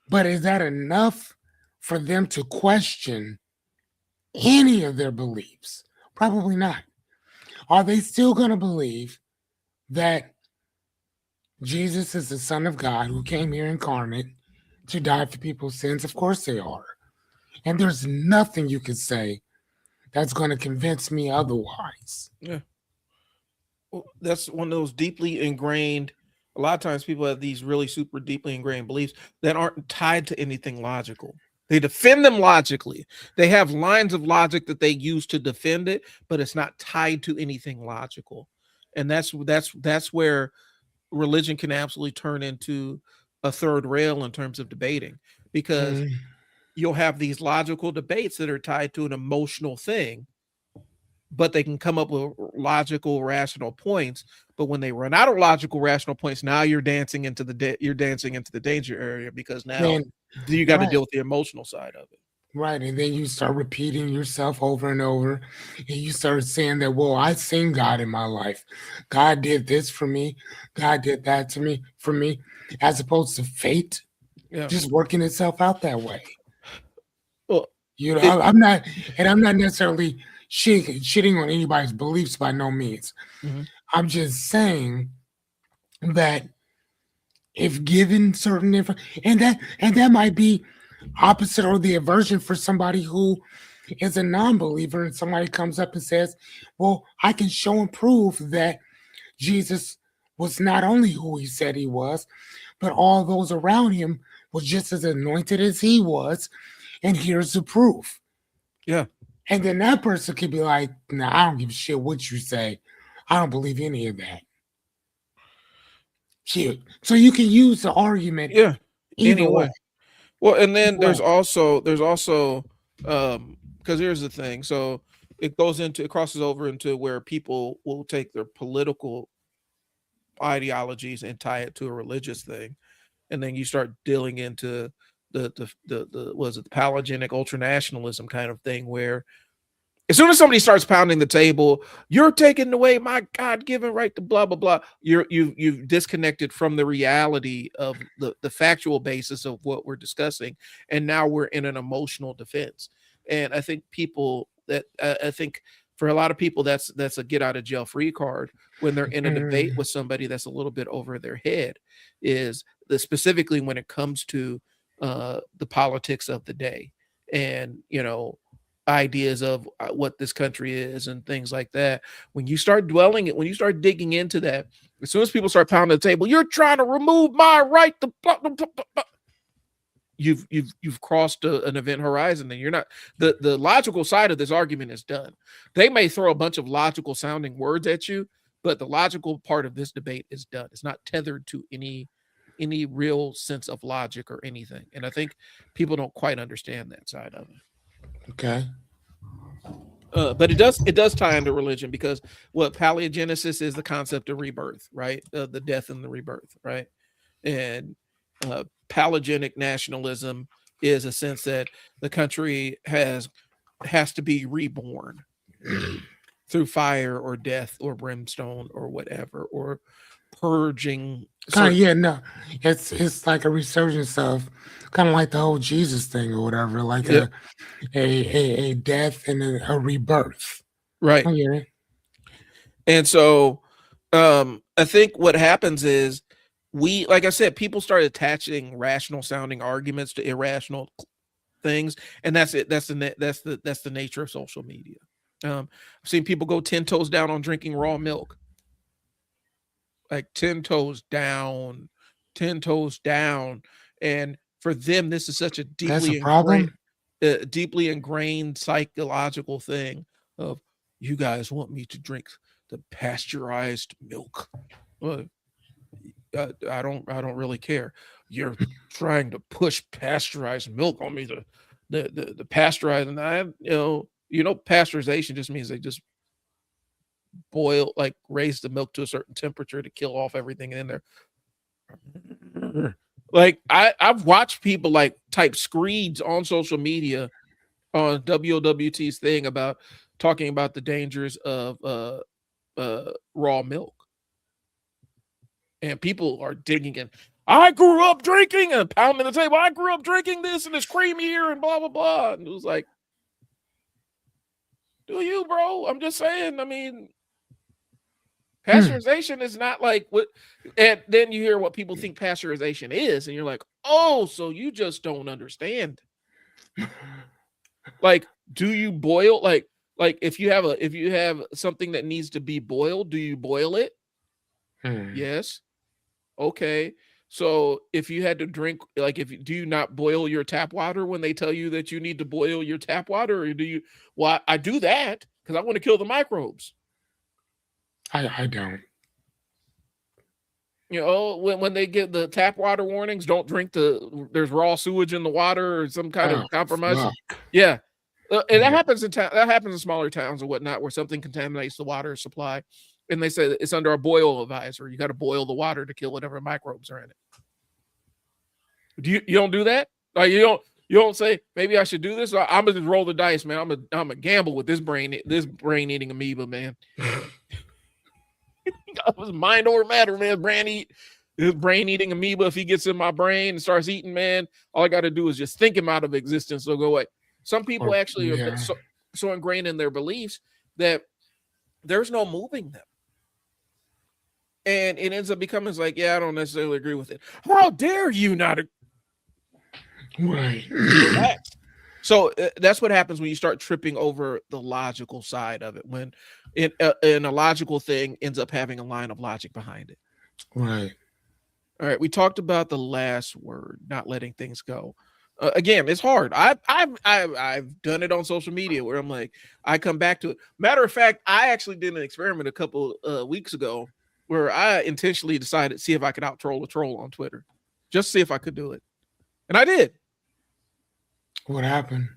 B: But is that enough for them to question any of their beliefs? Probably not. Are they still going to believe that Jesus is the Son of God who came here incarnate to die for people's sins? Of course they are. And there's nothing you can say that's going to convince me otherwise.
A: Yeah. Well, that's one of those deeply ingrained, a lot of times people have these really super deeply ingrained beliefs that aren't tied to anything logical. They defend them logically. They have lines of logic that they use to defend it, but it's not tied to anything logical. And that's where religion can absolutely turn into a third rail in terms of debating, because you'll have these logical debates that are tied to an emotional thing, but they can come up with logical, rational points, But when they run out of logical, rational points, now you're dancing into the danger area, because now
B: And
A: you got to
B: right,
A: deal with the emotional side of it.
B: right. And then you start repeating yourself over and over. And you start saying that, well, I've seen God in my life. God did this for me. God did that to me for me, as opposed to fate
A: Yeah.
B: just working itself out that way.
A: Well,
B: You know, I'm not, and I'm not necessarily shitting on anybody's beliefs by no means.
A: mhm.
B: I'm just saying that if given certain info, and that might be opposite or the aversion for somebody who is a non-believer, and somebody comes up and says, well, I can show and prove that Jesus was not only who he said he was, but all those around him was just as anointed as he was, and here's the proof.
A: Yeah.
B: And then that person could be like, nah, I don't give a shit what you say. I don't believe any of that. Shit. So you can use the argument
A: Yeah.
B: either
A: Anyway.
B: way.
A: Well, and then
B: Either
A: there's also because here's the thing. So it crosses over into where people will take their political ideologies and tie it to a religious thing. And then you start dealing into the was it the palagenic ultranationalism kind of thing, where as soon as somebody starts pounding the table, you're taking away my God-given right to blah blah blah. You've disconnected from the reality of the factual basis of what we're discussing, and now we're in an emotional defense. And I think I think for a lot of people that's a get out of jail free card when they're in a debate with somebody that's a little bit over their head, is specifically when it comes to the politics of the day, and ideas of what this country is and things like that. When you start digging into that, as soon as people start pounding the table, you're trying to remove my right to blah, blah, blah, blah. You've crossed an event horizon, and you're not the logical side of this argument is done. They may throw a bunch of logical sounding words at you, but the logical part of this debate is done. It's not tethered to any real sense of logic or anything. And I think people don't quite understand that side of it.
B: Okay.
A: But it does tie into religion, because what paleogenesis is the concept of rebirth, right? The death and the rebirth, right? And palagenic nationalism is a sense that the country has to be reborn through fire or death or brimstone or whatever, or purging.
B: Yeah, no, it's like a resurgence of kind of like the whole Jesus thing or whatever, like
A: Yep.
B: a death and a rebirth.
A: Right.
B: I get it.
A: And so I think what happens is like I said, people start attaching rational sounding arguments to irrational things, and that's it. That's the nature of social media. I've seen people go 10 toes down on drinking raw milk. Like 10 toes down. And for them, this is such a deeply ingrained psychological thing of, you guys want me to drink the pasteurized milk. Well, I don't really care. You're trying to push pasteurized milk on me, the pasteurized, and pasteurization just means they just raise the milk to a certain temperature to kill off everything in there. Like I've watched people like type screeds on social media on WOWT's thing about talking about the dangers of raw milk. And people are digging in. I grew up drinking and pounding the table. I grew up drinking this and it's creamy here and blah, blah, blah. And it was like, do you, bro? I'm just saying, I mean, pasteurization is not like what, and then you hear what people think pasteurization is, and you're like, oh, so you just don't understand. Like, do you boil like if you have something that needs to be boiled, do you boil it? Yes. Okay. So if you had to drink, like, do you not boil your tap water when they tell you that you need to boil your tap water, or do you? Well, I do that because I want to kill the microbes.
B: I don't.
A: When they get the tap water warnings, don't drink there's raw sewage in the water or some kind of compromise.
B: Fuck.
A: Yeah. And that happens in smaller towns or whatnot, where something contaminates the water supply. And they say it's under a boil advisor. You got to boil the water to kill whatever microbes are in it. You don't do that? Like you don't say maybe I should do this. I'm gonna just roll the dice, man. I'm gonna gamble with this brain eating amoeba, man. It was mind over matter, man. This brain eating amoeba. If he gets in my brain and starts eating, man, all I got to do is just think him out of existence. So go away. Some people actually are so ingrained in their beliefs that there's no moving them. And it ends up becoming like, yeah, I don't necessarily agree with it. How dare you not?
B: Right.
A: So that's what happens when you start tripping over the logical side of it. When a logical thing ends up having a line of logic behind it.
B: Right.
A: All right. We talked about the last word, not letting things go. Again, it's hard. I've done it on social media where I'm like, I come back to it. Matter of fact, I actually did an experiment a couple weeks ago where I intentionally decided to see if I could out troll a troll on Twitter, just see if I could do it, and I did.
B: What happened?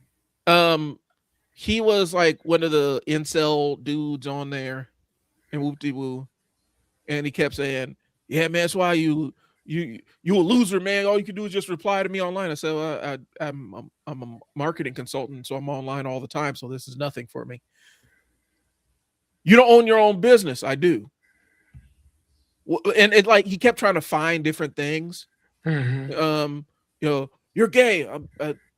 A: He was like one of the incel dudes on there, and whoop-de-woo, and he kept saying, "Yeah, man, that's why you a loser, man. All you can do is just reply to me online." I said, well, I'm a marketing consultant, so I'm online all the time, so this is nothing for me. You don't own your own business. I do. And it like he kept trying to find different things.
B: Mm-hmm.
A: You're gay. I'm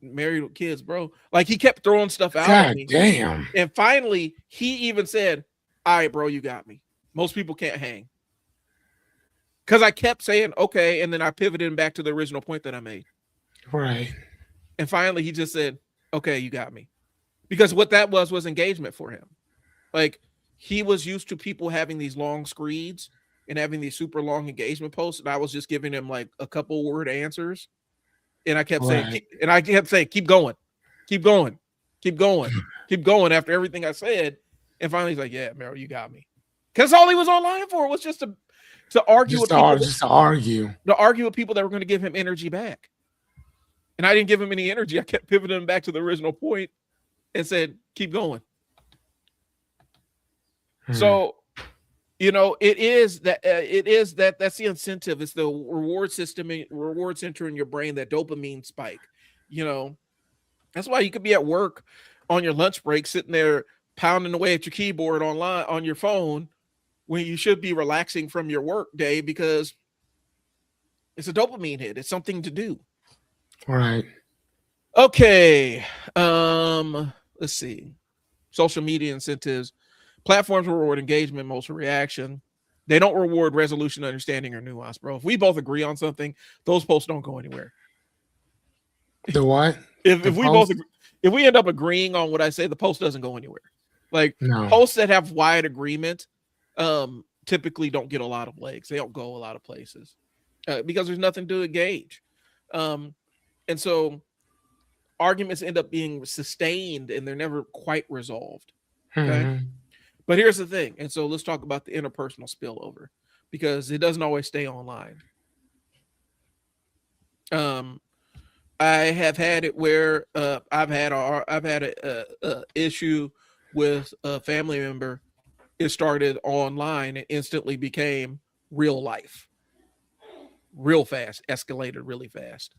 A: married with kids, bro. Like he kept throwing stuff out at me.
B: Damn.
A: And finally, he even said, "All right, bro, you got me. Most people can't hang." Because I kept saying, okay, and then I pivoted him back to the original point that I made.
B: Right.
A: And finally, he just said, okay, you got me. Because what that was engagement for him. Like, he was used to people having these long screeds and having these super long engagement posts, and I was just giving him like a couple word answers. And I kept saying, keep going, keep going, keep going, keep going after everything I said. And finally, he's like, yeah, Meryl, you got me. Because all he was online for was just to argue with people.
B: Just to argue
A: with people that were going to give him energy back. And I didn't give him any energy. I kept pivoting him back to the original point and said, keep going. So, it is that that's the incentive. It's the reward system, reward center in your brain, that dopamine spike. That's why you could be at work on your lunch break, sitting there pounding away at your keyboard online on your phone when you should be relaxing from your work day, because it's a dopamine hit. It's something to do.
B: Right.
A: Okay. Let's see. Social media incentives. Platforms reward engagement, emotional reaction. They don't reward resolution, understanding, or nuance, bro. If we both agree on something, those posts don't go anywhere.
B: The what?
A: If we end up agreeing on what I say, the post doesn't go anywhere. Like posts that have wide agreement typically don't get a lot of legs. They don't go a lot of places because there's nothing to engage. And so arguments end up being sustained and they're never quite resolved. Okay. Mm-hmm. But here's the thing. And so let's talk about the interpersonal spillover, because it doesn't always stay online. I have had it where I've had a issue with a family member. It started online and instantly became real life, real fast, escalated really fast.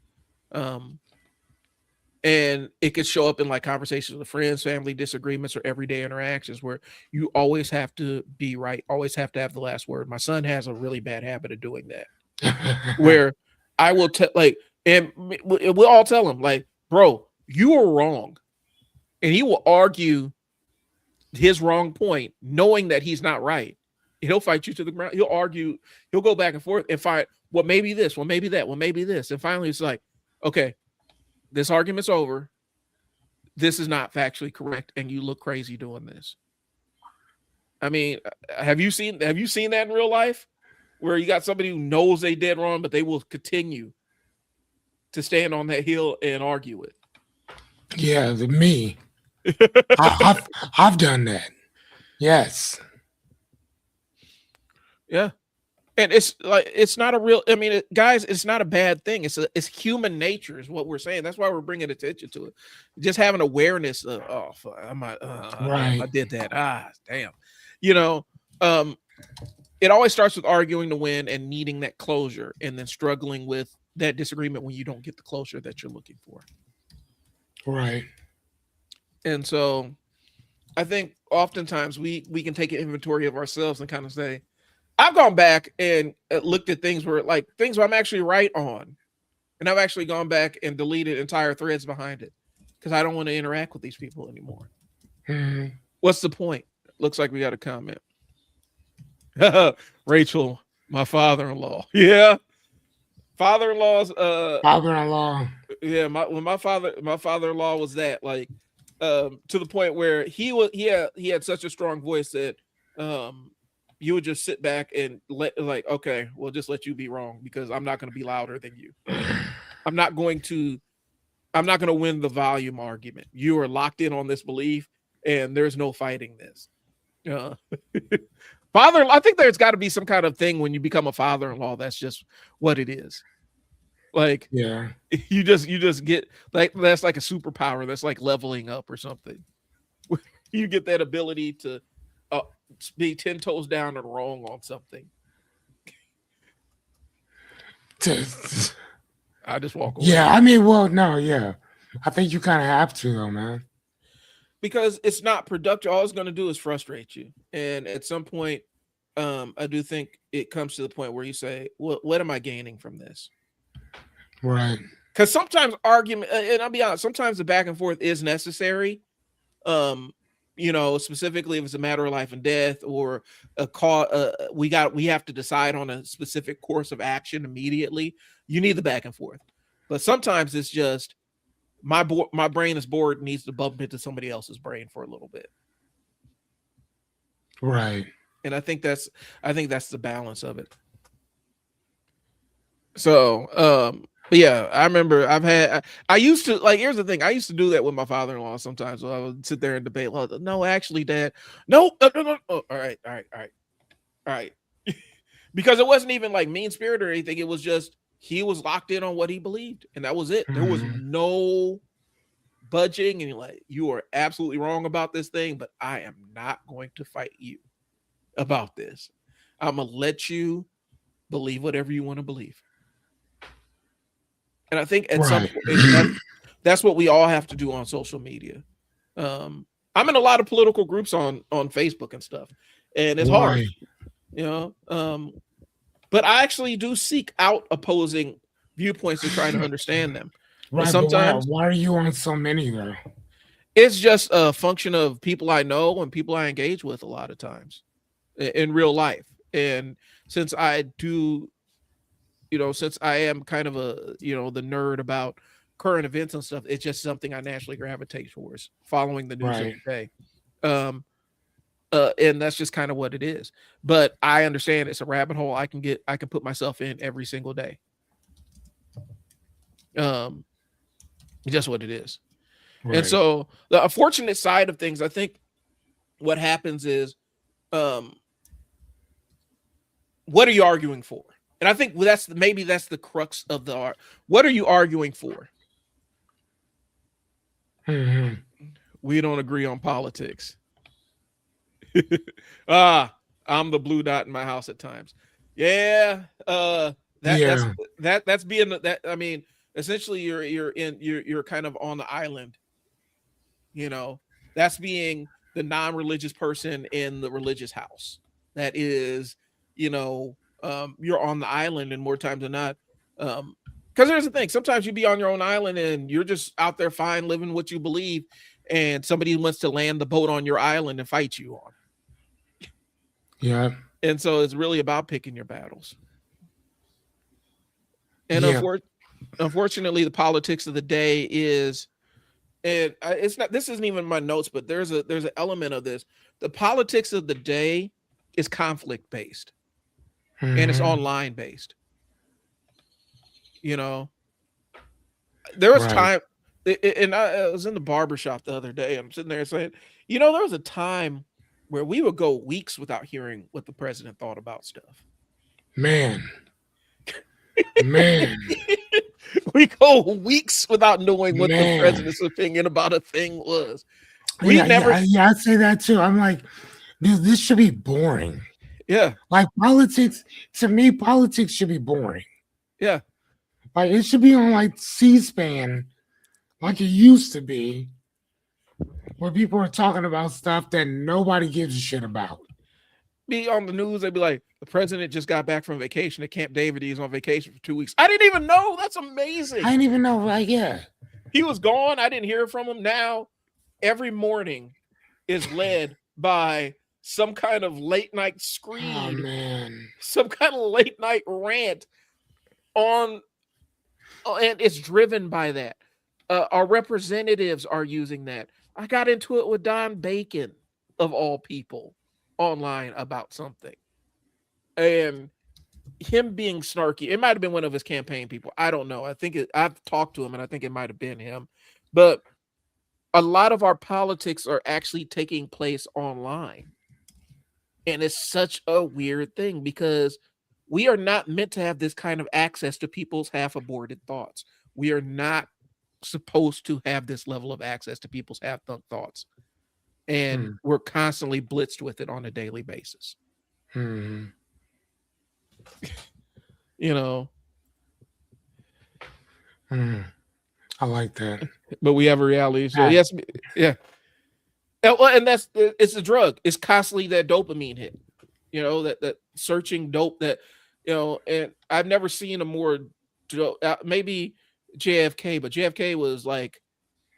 A: And it could show up in like conversations with friends, family disagreements, or everyday interactions where you always have to be right, always have to have the last word. My son has a really bad habit of doing that, where I will and we'll all tell him, like, bro, you are wrong. And he will argue his wrong point, knowing that he's not right. He'll fight you to the ground. He'll argue. He'll go back and forth and fight. Well, maybe this. Well, maybe that. Well, maybe this. And finally, it's like, okay, this argument's over. This is not factually correct, and you look crazy doing this. I mean, have you seen that in real life, where you got somebody who knows they did wrong, but they will continue to stand on that hill and argue it?
B: Yeah, me. I've done that. Yes.
A: Yeah. And it's like, it's not a real, I mean, guys, it's not a bad thing. It's human nature is what we're saying. That's why we're bringing attention to it. Just having awareness of, I did that. Damn. it always starts with arguing to win and needing that closure, and then struggling with that disagreement when you don't get the closure that you're looking for.
B: Right.
A: And so I think oftentimes we can take an inventory of ourselves and kind of say, I've gone back and looked at things where I'm actually right on. And I've actually gone back and deleted entire threads behind it because I don't want to interact with these people anymore.
B: Mm-hmm.
A: What's the point? Looks like we got a comment. Rachel, my father-in-law. Yeah. Father-in-law's
B: father-in-law.
A: Yeah, when my father-in-law was that, like, to the point where he had such a strong voice that you would just sit back and okay, we'll just let you be wrong because I'm not going to be louder than you. I'm not going to win the volume argument. You are locked in on this belief and there's no fighting this. I think there's got to be some kind of thing when you become a father-in-law. That's just what it is. Like,
B: yeah,
A: you just get like, that's like a superpower. That's like leveling up or something. You get that ability to be 10 toes down and wrong on something. I just walk away.
B: Yeah, I mean, well, no, yeah. I think you kind of have to, though, man.
A: Because it's not productive. All it's going to do is frustrate you. And at some point, I do think it comes to the point where you say, what am I gaining from this?
B: Right.
A: Because sometimes argument, and I'll be honest, sometimes the back and forth is necessary. Specifically if it's a matter of life and death or a call, we have to decide on a specific course of action immediately. You need the back and forth. But sometimes it's just my brain is bored and needs to bump into somebody else's brain for a little bit.
B: Right.
A: And I think that's the balance of it. So, but yeah, I remember I used to, like, here's the thing. I used to do that with my father-in-law sometimes. So I would sit there and debate. Well, no, actually, Dad, no. Oh, all right. Because it wasn't even like mean spirit or anything. It was just, he was locked in on what he believed. And that was it. There was no budging. And like, you are absolutely wrong about this thing, but I am not going to fight you about this. I'm going to let you believe whatever you want to believe. And I think at some point, that's what we all have to do on social media. I'm in a lot of political groups on Facebook and stuff, and it's hard, but I actually do seek out opposing viewpoints to try to understand them.
B: Right. Sometimes, why are you on so many though?
A: It's just a function of people I know and people I engage with a lot of times in real life. And since I am kind of the nerd about current events and stuff, it's just something I naturally gravitate towards, following the news every day. And that's just kind of what it is. But I understand it's a rabbit hole I can put myself in every single day. Just what it is. Right. And so the unfortunate side of things, I think what happens is, what are you arguing for? And I think that's the crux of the art. What are you arguing for?
B: Mm-hmm.
A: We don't agree on politics. I'm the blue dot in my house at times. Yeah. That's being that. I mean, essentially you're kind of on the island. That's being the non-religious person in the religious house. That is, you're on the island, and more times than not, because there's the thing, sometimes you be on your own island and you're just out there fine living what you believe, and somebody wants to land the boat on your island and fight you on.
B: Yeah. And
A: so it's really about picking your battles. And unfortunately, the politics of the day is, and it's not, this isn't even my notes, but there's an element of this. The politics of the day is conflict based. And it's online based. There was time, and I was in the barbershop the other day. I'm sitting there saying, there was a time where we would go weeks without hearing what the president thought about stuff.
B: Man.
A: We go weeks without knowing what the president's opinion about a thing was.
B: I'd say that too. I'm like, dude, this should be boring.
A: Yeah.
B: Like politics, to me, politics should be boring.
A: Yeah.
B: Like it should be on like C-SPAN, like it used to be, where people are talking about stuff that nobody gives a shit about.
A: Be on the news, they'd be like, the president just got back from vacation at Camp David. He's on vacation for 2 weeks. I didn't even know. That's amazing.
B: I didn't even know. Like, yeah,
A: He was gone. I didn't hear from him. Now, every morning is led by some kind of late night
B: oh
A: screed,
B: man,
A: some kind of late night rant on, and it's driven by that. Our representatives are using that. I got into it with Don Bacon, of all people, online about something. And him being snarky, it might have been one of his campaign people. I don't know. I've talked to him and I think it might have been him. But a lot of our politics are actually taking place online. And it's such a weird thing because we are not meant to have this kind of access to people's half aborted thoughts. We are not supposed to have this level of access to people's half thoughts. And we're constantly blitzed with it on a daily basis.
B: Hmm.
A: You know,
B: I like that.
A: but we have a reality. So yes, yeah. Well, and it's a drug. It's constantly that dopamine hit. You know, that searching dope that, you know, and I've never seen a more maybe JFK, but JFK was like,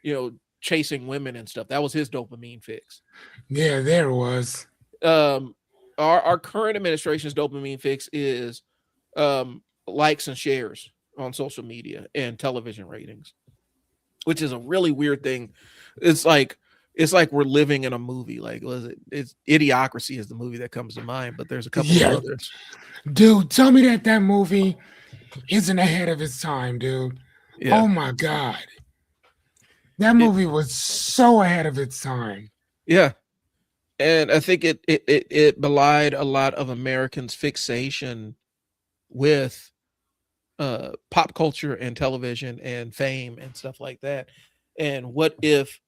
A: you know, chasing women and stuff. That was his dopamine fix.
B: Yeah, there was.
A: Our current administration's dopamine fix is likes and shares on social media and television ratings, which is a really weird thing. It's like we're living in a movie. Like, was it? It's Idiocracy is the movie that comes to mind, but there's a couple of others.
B: Dude, tell me that movie isn't ahead of its time, dude. Yeah. Oh my god, that movie was so ahead of its time.
A: Yeah, and I think it belied a lot of Americans' fixation with pop culture and television and fame and stuff like that. And what if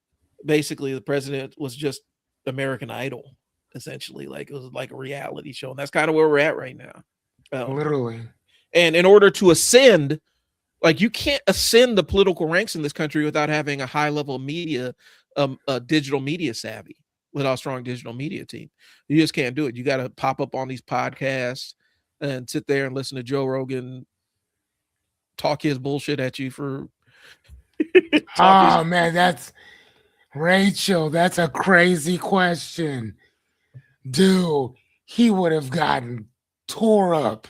A: basically the president was just American Idol, essentially? Like it was like a reality show, and that's kind of where we're at right now.
B: Literally.
A: And in order to ascend, like you can't ascend the political ranks in this country without having a high level media, a digital media savvy, without a strong digital media team. You just can't do it. You got to pop up on these podcasts and sit there and listen to Joe Rogan talk his bullshit at you for.
B: Oh man, that's Rachel. That's a crazy question, dude. He would have gotten tore up.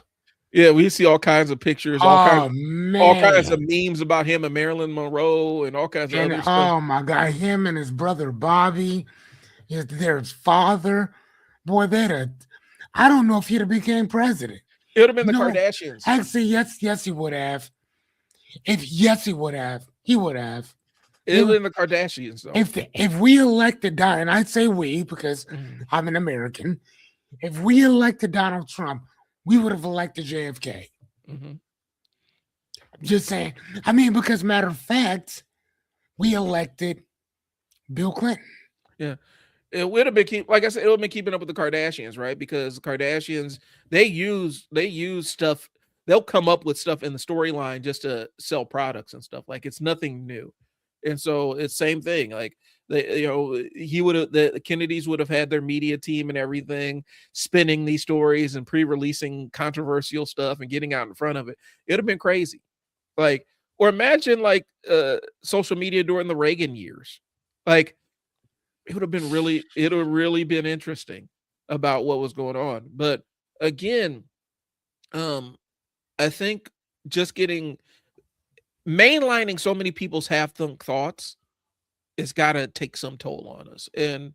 A: Yeah, we see all kinds of pictures, all kinds of memes about him and Marilyn Monroe and all kinds of other stuff.
B: Oh my god, him and his brother Bobby, their father. Boy, I don't know if he'd have became president.
A: It would have been the Kardashians.
B: Actually, yes, he would have. He would have. It would have been
A: the Kardashians, though.
B: If we elected Donald, and I'd say we because I'm an American. If we elected Donald Trump, we would have elected JFK. I'm just saying. I mean, because matter of fact, we elected Bill Clinton.
A: Yeah. It would have been like I said, it would have been keeping up with the Kardashians, right? Because the Kardashians, they use stuff. They'll come up with stuff in the storyline just to sell products and stuff. Like it's nothing new. And so it's same thing. Like the Kennedys would have had their media team and everything spinning these stories and pre-releasing controversial stuff and getting out in front of it. It would have been crazy. Like, or imagine like social media during the Reagan years. Like it would have really been interesting about what was going on. But again, I think just mainlining so many people's half-thunk thoughts it's got to take some toll on us. And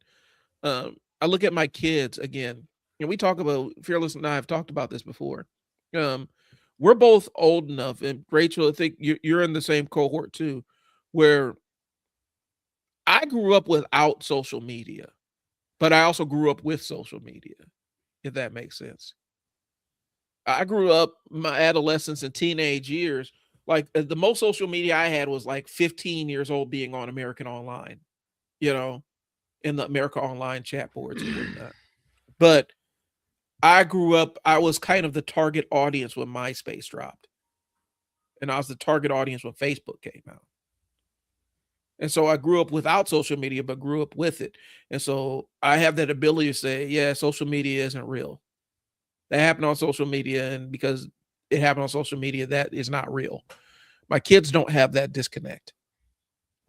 A: I look at my kids again, and we talk about Fearless and I have talked about this before. We're both old enough, and Rachel, I think you're in the same cohort too, where I grew up without social media, but I also grew up with social media, if that makes sense. I grew up my adolescence and teenage years. Like the most social media I had was like 15 years old being on American Online, in the America Online chat boards and whatnot. But I grew up, I was kind of the target audience when MySpace dropped. And I was the target audience when Facebook came out. And so I grew up without social media, but grew up with it. And so I have that ability to say, yeah, social media isn't real. That happened on social media. And because it happened on social media, that is not real. My kids don't have that disconnect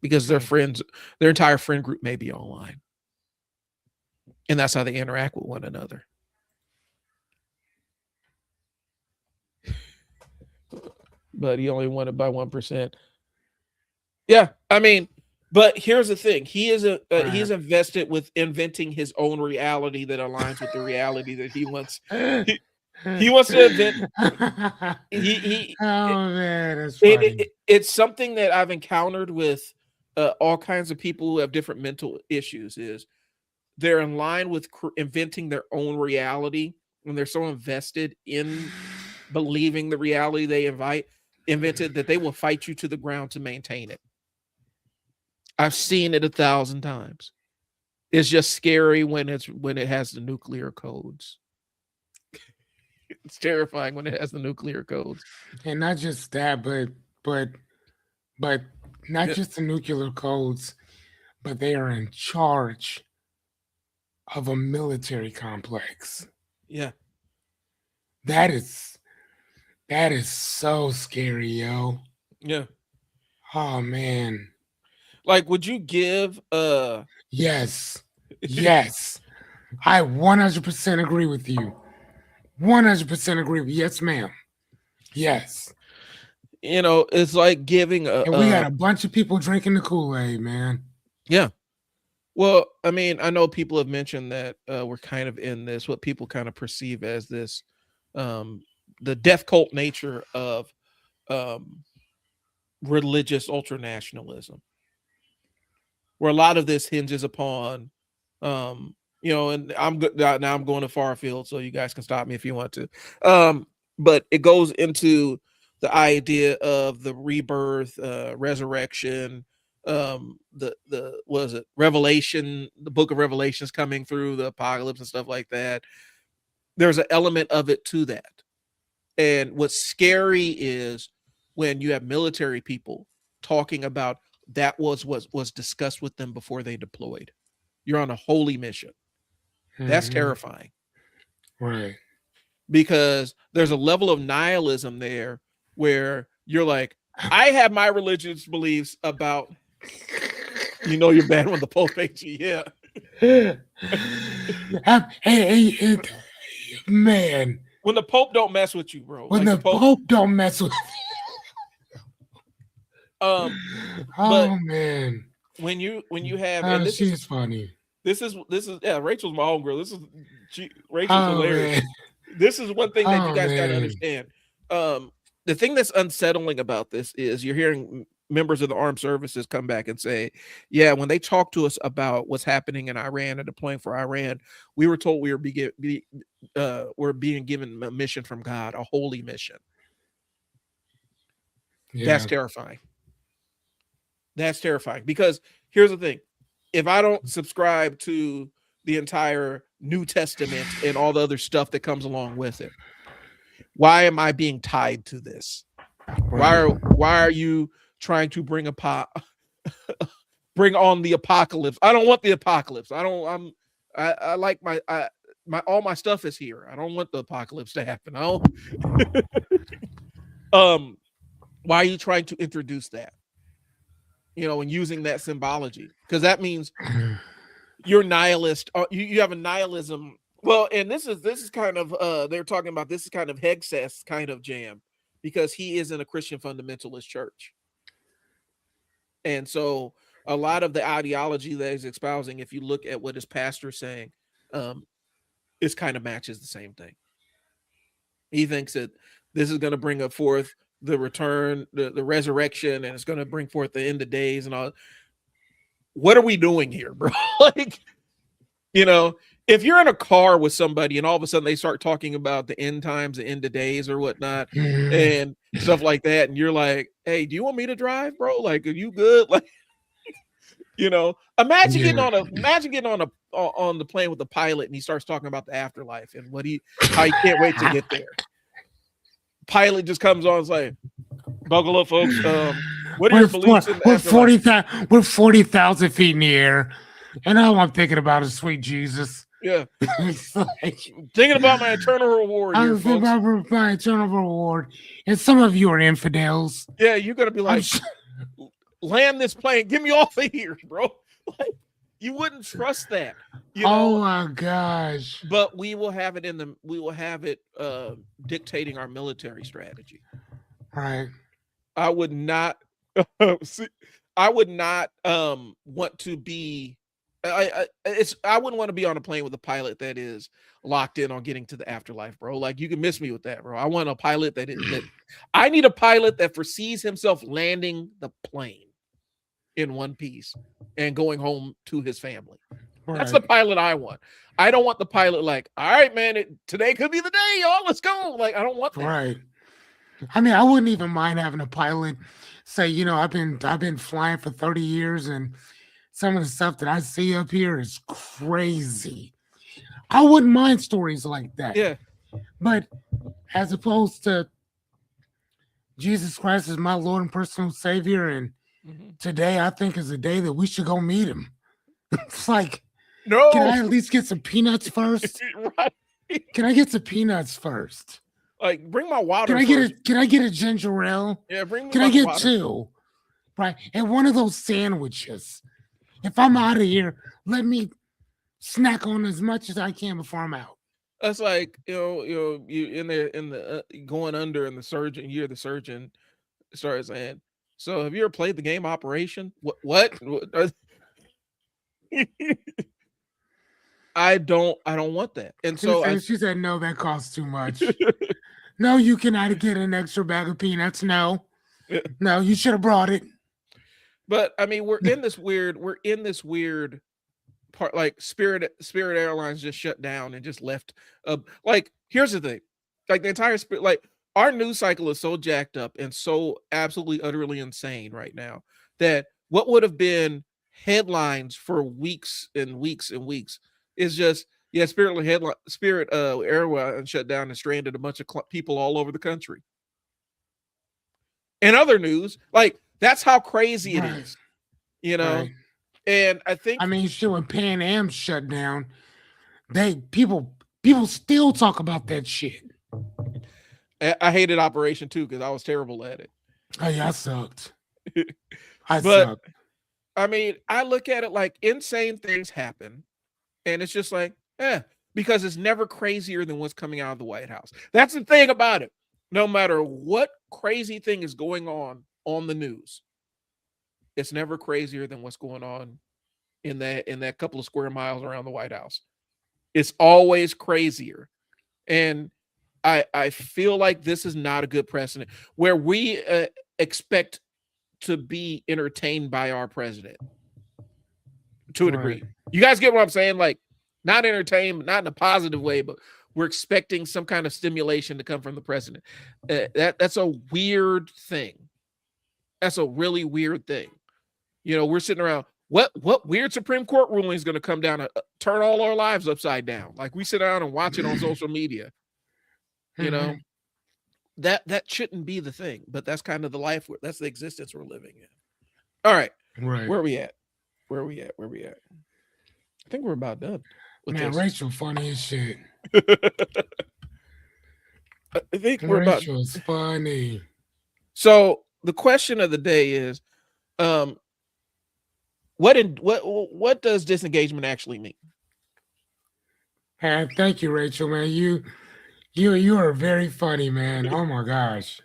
A: because their friends, their entire friend group may be online. And that's how they interact with one another. But he only won it by 1%. Yeah, I mean, but here's the thing: he is he's invested with inventing his own reality that aligns with the reality that he wants. He wants to invent.
B: Oh man, that's funny.
A: It's something that I've encountered with all kinds of people who have different mental issues. Is they're in line with inventing their own reality when they're so invested in believing the reality they invented that they will fight you to the ground to maintain it. I've seen it 1,000 times. It's just scary when it has the nuclear codes. It's terrifying when it has the nuclear codes.
B: And not just that, but not just the nuclear codes, but they are in charge of a military complex.
A: Yeah.
B: That is so scary, yo.
A: Yeah.
B: Oh man.
A: Like, would you give
B: Yes. Yes. I 100% agree with you. 100% agree with you. Yes, ma'am. Yes.
A: You know, it's like giving
B: and we had a bunch of people drinking the Kool-Aid, man.
A: Yeah. Well, I mean, I know people have mentioned that we're kind of in this, what people kind of perceive as this, the death cult nature of religious ultranationalism, where a lot of this hinges upon, you know, and I'm good now. I'm going to far field, so you guys can stop me if you want to. But it goes into the idea of the rebirth, resurrection, the was it Revelation, the book of Revelations coming through, the apocalypse and stuff like that. There's an element of it to that. And what's scary is when you have military people talking about that was discussed with them before they deployed. You're on a holy mission. That's terrifying.
B: Right.
A: Because there's a level of nihilism there where you're like, I have my religious beliefs about, you know, you're bad when the Pope hates you. Yeah.
B: Hey, man.
A: When the Pope don't mess with you, bro.
B: When like the Pope don't mess with
A: oh
B: man.
A: When you have
B: and this she's funny.
A: This is yeah, Rachel's my homegirl. Rachel's hilarious. Man. This is one thing that you guys gotta understand. The thing that's unsettling about this is you're hearing members of the armed services come back and say, yeah, when they talk to us about what's happening in Iran and deploying for Iran, we were told we were we're being given a mission from God, a holy mission. Yeah. That's terrifying. That's terrifying because here's the thing. If I don't subscribe to the entire New Testament and all the other stuff that comes along with it, why am I being tied to this? Why are you trying to bring on the apocalypse? I don't want the apocalypse. I like my all my stuff is here. I don't want the apocalypse to happen. Why are you trying to introduce that? You know, and using that symbology, because that means you're nihilist. You have a nihilism. Well, and this is kind of they're talking about this is kind of Hegseth's kind of jam, because he is in a Christian fundamentalist church, and so a lot of the ideology that he's espousing, if you look at what his pastor's saying, it kind of matches the same thing. He thinks that this is going to bring up forth the return, the resurrection, and it's going to bring forth the end of days and all. What are we doing here, bro? Like, you know, if you're in a car with somebody and all of a sudden they start talking about the end times, the end of days or whatnot, and stuff like that, and you're like, hey, do you want me to drive, bro? Like, are you good? Like, you know, imagine getting on on the plane with the pilot, and he starts talking about the afterlife and how he can't wait to get there. Pilot just comes on and is like, buckle up, folks. What are your beliefs in the afterlife?
B: We're 40,000 feet in the air, and all I'm thinking about is sweet Jesus.
A: Yeah.
B: It's like,
A: thinking about my eternal reward here,
B: I'm thinking about my eternal reward. And some of you are infidels.
A: Yeah, you're going to be like, land this plane. Get me off of here, bro. Like, you wouldn't trust that. You know?
B: Oh my gosh.
A: But we will have it dictating our military strategy.
B: Right.
A: I would not want to be I wouldn't want to be on a plane with a pilot that is locked in on getting to the afterlife, bro. Like, you can miss me with that, bro. I want a pilot that I need a pilot that foresees himself landing the plane in one piece and going home to his family. Right. That's the pilot I want. I don't want the pilot like, all right, man, today could be the day, y'all. Let's go. Like, I don't want that.
B: Right. I mean, I wouldn't even mind having a pilot say, you know, I've been flying for 30 years, and some of the stuff that I see up here is crazy. I wouldn't mind stories like that.
A: Yeah.
B: But as opposed to Jesus Christ is my Lord and personal Savior, and today I think is a day that we should go meet him. It's like, no. Can I at least get some peanuts first? Right. Can I get some peanuts first?
A: Like, bring my water.
B: Can I get a ginger ale?
A: Yeah, bring me
B: Can I get two? Right. And one of those sandwiches. If I'm out of here, let me snack on as much as I can before I'm out.
A: That's like, you in the going under, and the surgeon starts saying, so have you ever played the game Operation? What? I don't want that. And so
B: she said, no, that costs too much. No, you cannot get an extra bag of peanuts. No, you should have brought it.
A: But I mean, we're in this weird part. Like, Spirit Airlines just shut down and just left. Like, here's the thing, like, the entire like, our news cycle is so jacked up and so absolutely utterly insane right now that what would have been headlines for weeks and weeks and weeks is just, yeah, Spirit Airlines shut down and stranded a bunch of people all over the country. In other news, like, that's how crazy it is, you know. Right. And I
B: mean, shit, when Pan Am shut down, people still talk about that shit.
A: I hated Operation too, because I was terrible at it.
B: Oh yeah, I sucked. Sucked.
A: I mean, I look at it like, insane things happen, and it's just like, because it's never crazier than what's coming out of the White House. That's the thing about it. No matter what crazy thing is going on the news, it's never crazier than what's going on in that couple of square miles around the White House. It's always crazier. And I feel like this is not a good precedent where we expect to be entertained by our president to a degree. You guys get what I'm saying? Like, not entertained, not in a positive way, but we're expecting some kind of stimulation to come from the president. That's a weird thing. That's a really weird thing. You know, we're sitting around, what weird Supreme Court ruling is going to come down and turn all our lives upside down? Like, we sit down and watch it on social media. You know, that shouldn't be the thing, but that's kind of the life. That's the existence we're living in. All right.
B: Right.
A: Where are we at? I think we're about done.
B: Man, Rachel funny as shit.
A: I think we're about.
B: Rachel's funny.
A: So the question of the day is, what does disengagement actually mean?
B: Thank you, Rachel, man. You are very funny, man. Oh my gosh.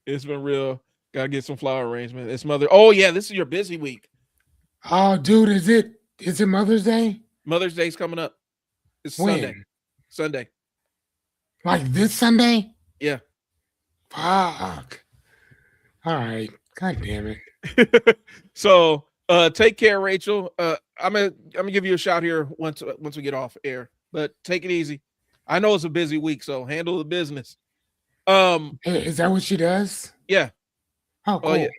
A: It's been real. Gotta get some flower arrangement. It's Oh yeah, this is your busy week.
B: Oh, dude, is it Mother's Day?
A: Mother's Day's coming up. It's
B: when?
A: Sunday.
B: Like this Sunday?
A: Yeah.
B: Fuck. All right. God damn it.
A: So take care, Rachel. I'm gonna give you a shout here once we get off air. But take it easy. I know it's a busy week, so handle the business.
B: Is that what she does?
A: Yeah.
B: Oh, cool.
A: Yeah.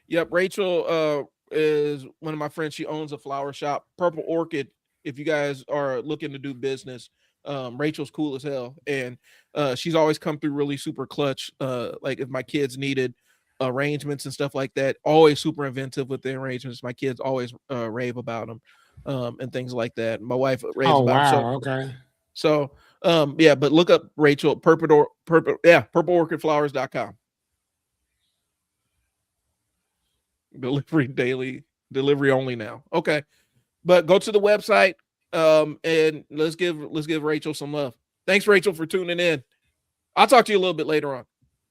A: Yep, Rachel is one of my friends. She owns a flower shop, Purple Orchid. If you guys are looking to do business, Rachel's cool as hell, and she's always come through really super clutch. Like if my kids needed arrangements and stuff like that, always super inventive with the arrangements. My kids always rave about them, and things like that. My wife raves
B: Oh
A: about them.
B: wow, okay.
A: So yeah, but look up Rachel purpleorchidflowers.com. Delivery only now. Okay. But go to the website, and let's give Rachel some love. Thanks, Rachel, for tuning in. I'll talk to you a little bit later on.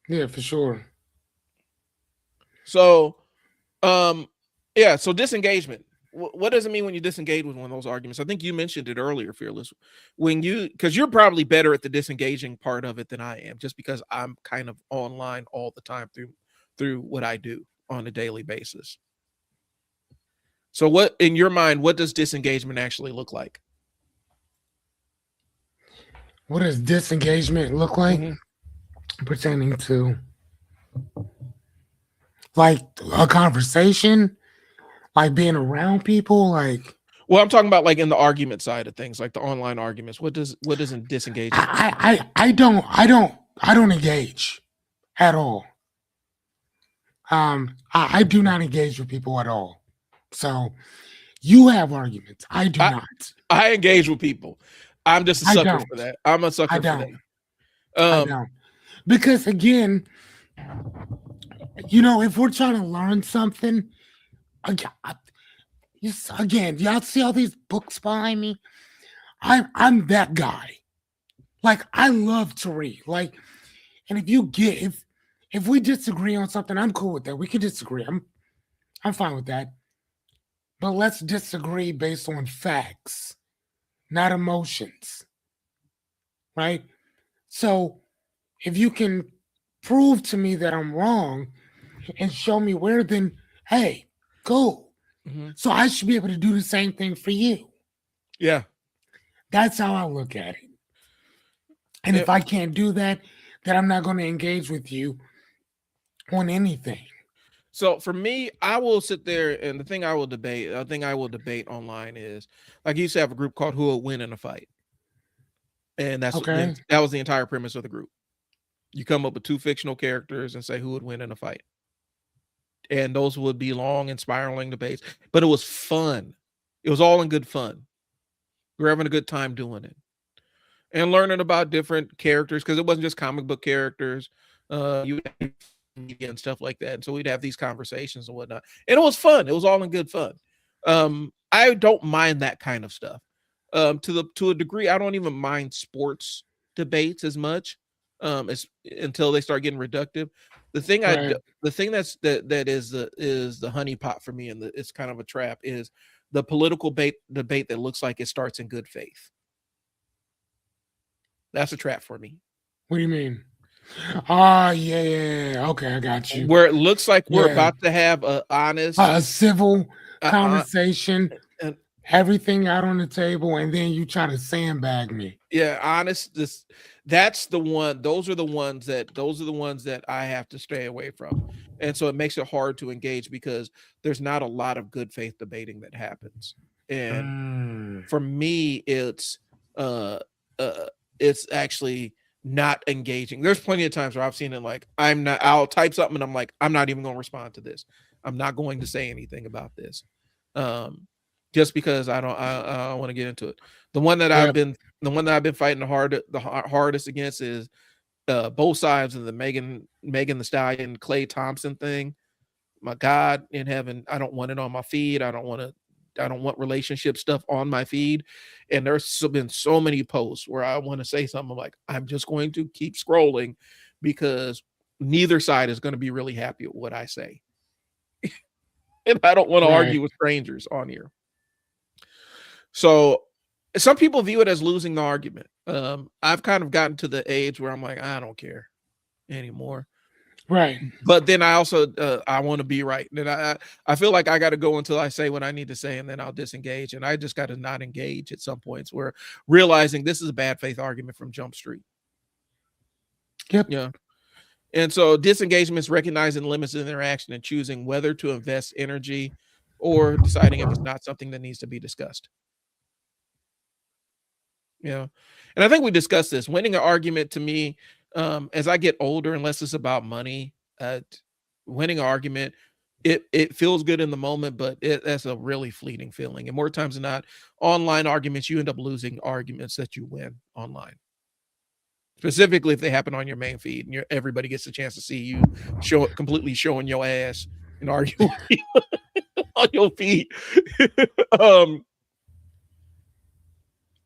B: Yeah, for sure.
A: So yeah, so disengagement. What does it mean when you disengage with one of those arguments? I think you mentioned it earlier, Fearless. Because you're probably better at the disengaging part of it than I am, just because I'm kind of online all the time through what I do on a daily basis. So what, in your mind, what does disengagement actually look like?
B: What does disengagement look like? Pertaining to like a conversation, like being around people, like.
A: Well, I'm talking about like in the argument side of things, like the online arguments. What doesn't disengage?
B: I don't engage at all. I do not engage with people at all. So you have arguments. I do not.
A: I engage with people. I'm just a sucker for that. I'm a sucker for that.
B: I don't. Because again, if we're trying to learn something, again, y'all see all these books behind me? I'm that guy. Like, I love to read. Like, and if we disagree on something, I'm cool with that. We can disagree. I'm fine with that. But let's disagree based on facts, not emotions. Right? So if you can prove to me that I'm wrong and show me where, then hey, go. Mm-hmm. So I should be able to do the same thing for you.
A: Yeah.
B: That's how I look at it. And if I can't do that, then I'm not going to engage with you on anything.
A: So for me, I will sit there, and the thing I will debate online is, like, you used to have a group called Who Will Win in a Fight. And that was the entire premise of the group. You come up with two fictional characters and say who would win in a fight. And those would be long and spiraling debates, but it was fun. It was all in good fun. We were having a good time doing it and learning about different characters, because it wasn't just comic book characters. You had media and stuff like that. And so we'd have these conversations and whatnot. And it was fun. It was all in good fun. I don't mind that kind of stuff. To a degree, I don't even mind sports debates as much. Until they start getting reductive. The thing that is the honeypot for me, and it's kind of a trap, is the political debate that looks like it starts in good faith. That's a trap for me.
B: What do you mean? Yeah. Okay, I got you.
A: Where it looks like we're about to have a honest,
B: a civil conversation, everything out on the table, and then you try to sandbag me.
A: Yeah, honest. That's the one. Those are the ones that I have to stay away from, and so it makes it hard to engage, because there's not a lot of good faith debating that happens. And for me, it's actually not engaging. There's plenty of times where I've seen it, like, I'll type something and I'm like, I'm not even going to respond to this. I'm not going to say anything about this. Just because I don't want to get into it. The one that I've been fighting the hardest against is both sides of the Megan Thee Stallion, Clay Thompson thing. My God in heaven, I don't want it on my feed. I don't want relationship stuff on my feed. And there's been so many posts where I want to say something like, I'm just going to keep scrolling, because neither side is going to be really happy with what I say. And I don't want to argue with strangers on here. So some people view it as losing the argument. I've kind of gotten to the age where I'm like, I don't care anymore.
B: Right.
A: But then I also, I want to be right. And I feel like I got to go until I say what I need to say, and then I'll disengage. And I just got to not engage at some points, where realizing this is a bad faith argument from Jump Street.
B: Yep.
A: Yeah. And so disengagement is recognizing limits in interaction and choosing whether to invest energy or deciding if it's not something that needs to be discussed. Yeah. And I think we discussed this. Winning an argument to me, as I get older, unless it's about money, winning an argument, it feels good in the moment, but that's a really fleeting feeling. And more times than not, online arguments, you end up losing arguments that you win online. Specifically if they happen on your main feed and everybody gets a chance to see you completely showing your ass and arguing on your feed.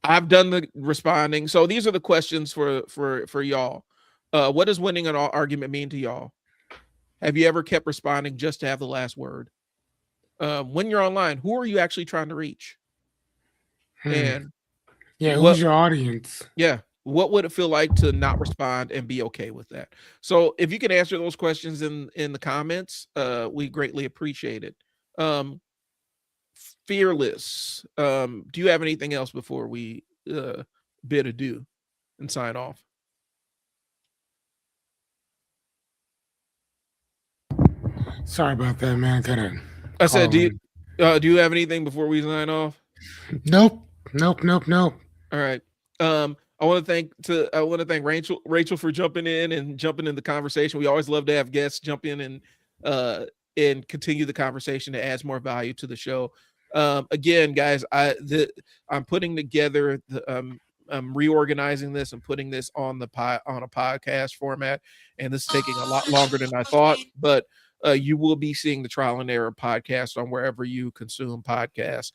A: I've done the responding. So these are the questions for y'all. What does winning an argument mean to y'all? Have you ever kept responding just to have the last word? When you're online, who are you actually trying to reach? And
B: yeah, who's your audience?
A: Yeah, what would it feel like to not respond and be okay with that? So if you can answer those questions in the comments, we greatly appreciate it. Fearless. Do you have anything else before we bid adieu and sign off?
B: Sorry about that, man.
A: I said, do you have anything before we sign off?
B: Nope. All
A: right. I want to thank Rachel for jumping in the conversation. We always love to have guests jump in and continue the conversation that adds more value to the show. Again, guys, I'm putting together I'm reorganizing this and putting this on a podcast format, and this is taking a lot longer than I thought, but you will be seeing the Trial and Error podcast on wherever you consume podcasts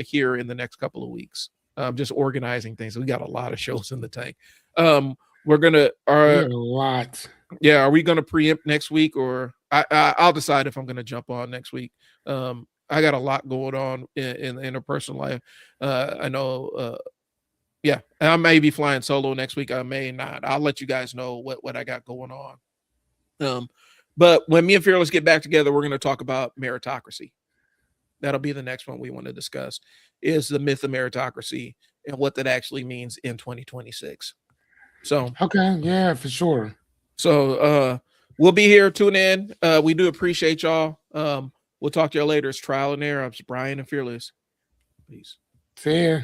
A: here in the next couple of weeks. Just organizing things. We got a lot of shows in the tank. We're gonna
B: a lot.
A: Yeah, are we gonna preempt next week, or I'll decide if I'm gonna jump on next week. I got a lot going on in the interpersonal life. I know. Yeah, I may be flying solo next week. I may not. I'll let you guys know what I got going on. But when me and Fearless get back together, we're going to talk about meritocracy. That'll be the next one we want to discuss, is the myth of meritocracy and what that actually means in 2026. So
B: okay, yeah, for sure.
A: So we'll be here. Tune in. We do appreciate y'all. We'll talk to y'all later. It's Trial and Error. I'm Brian and Fearless. Peace.
B: See ya.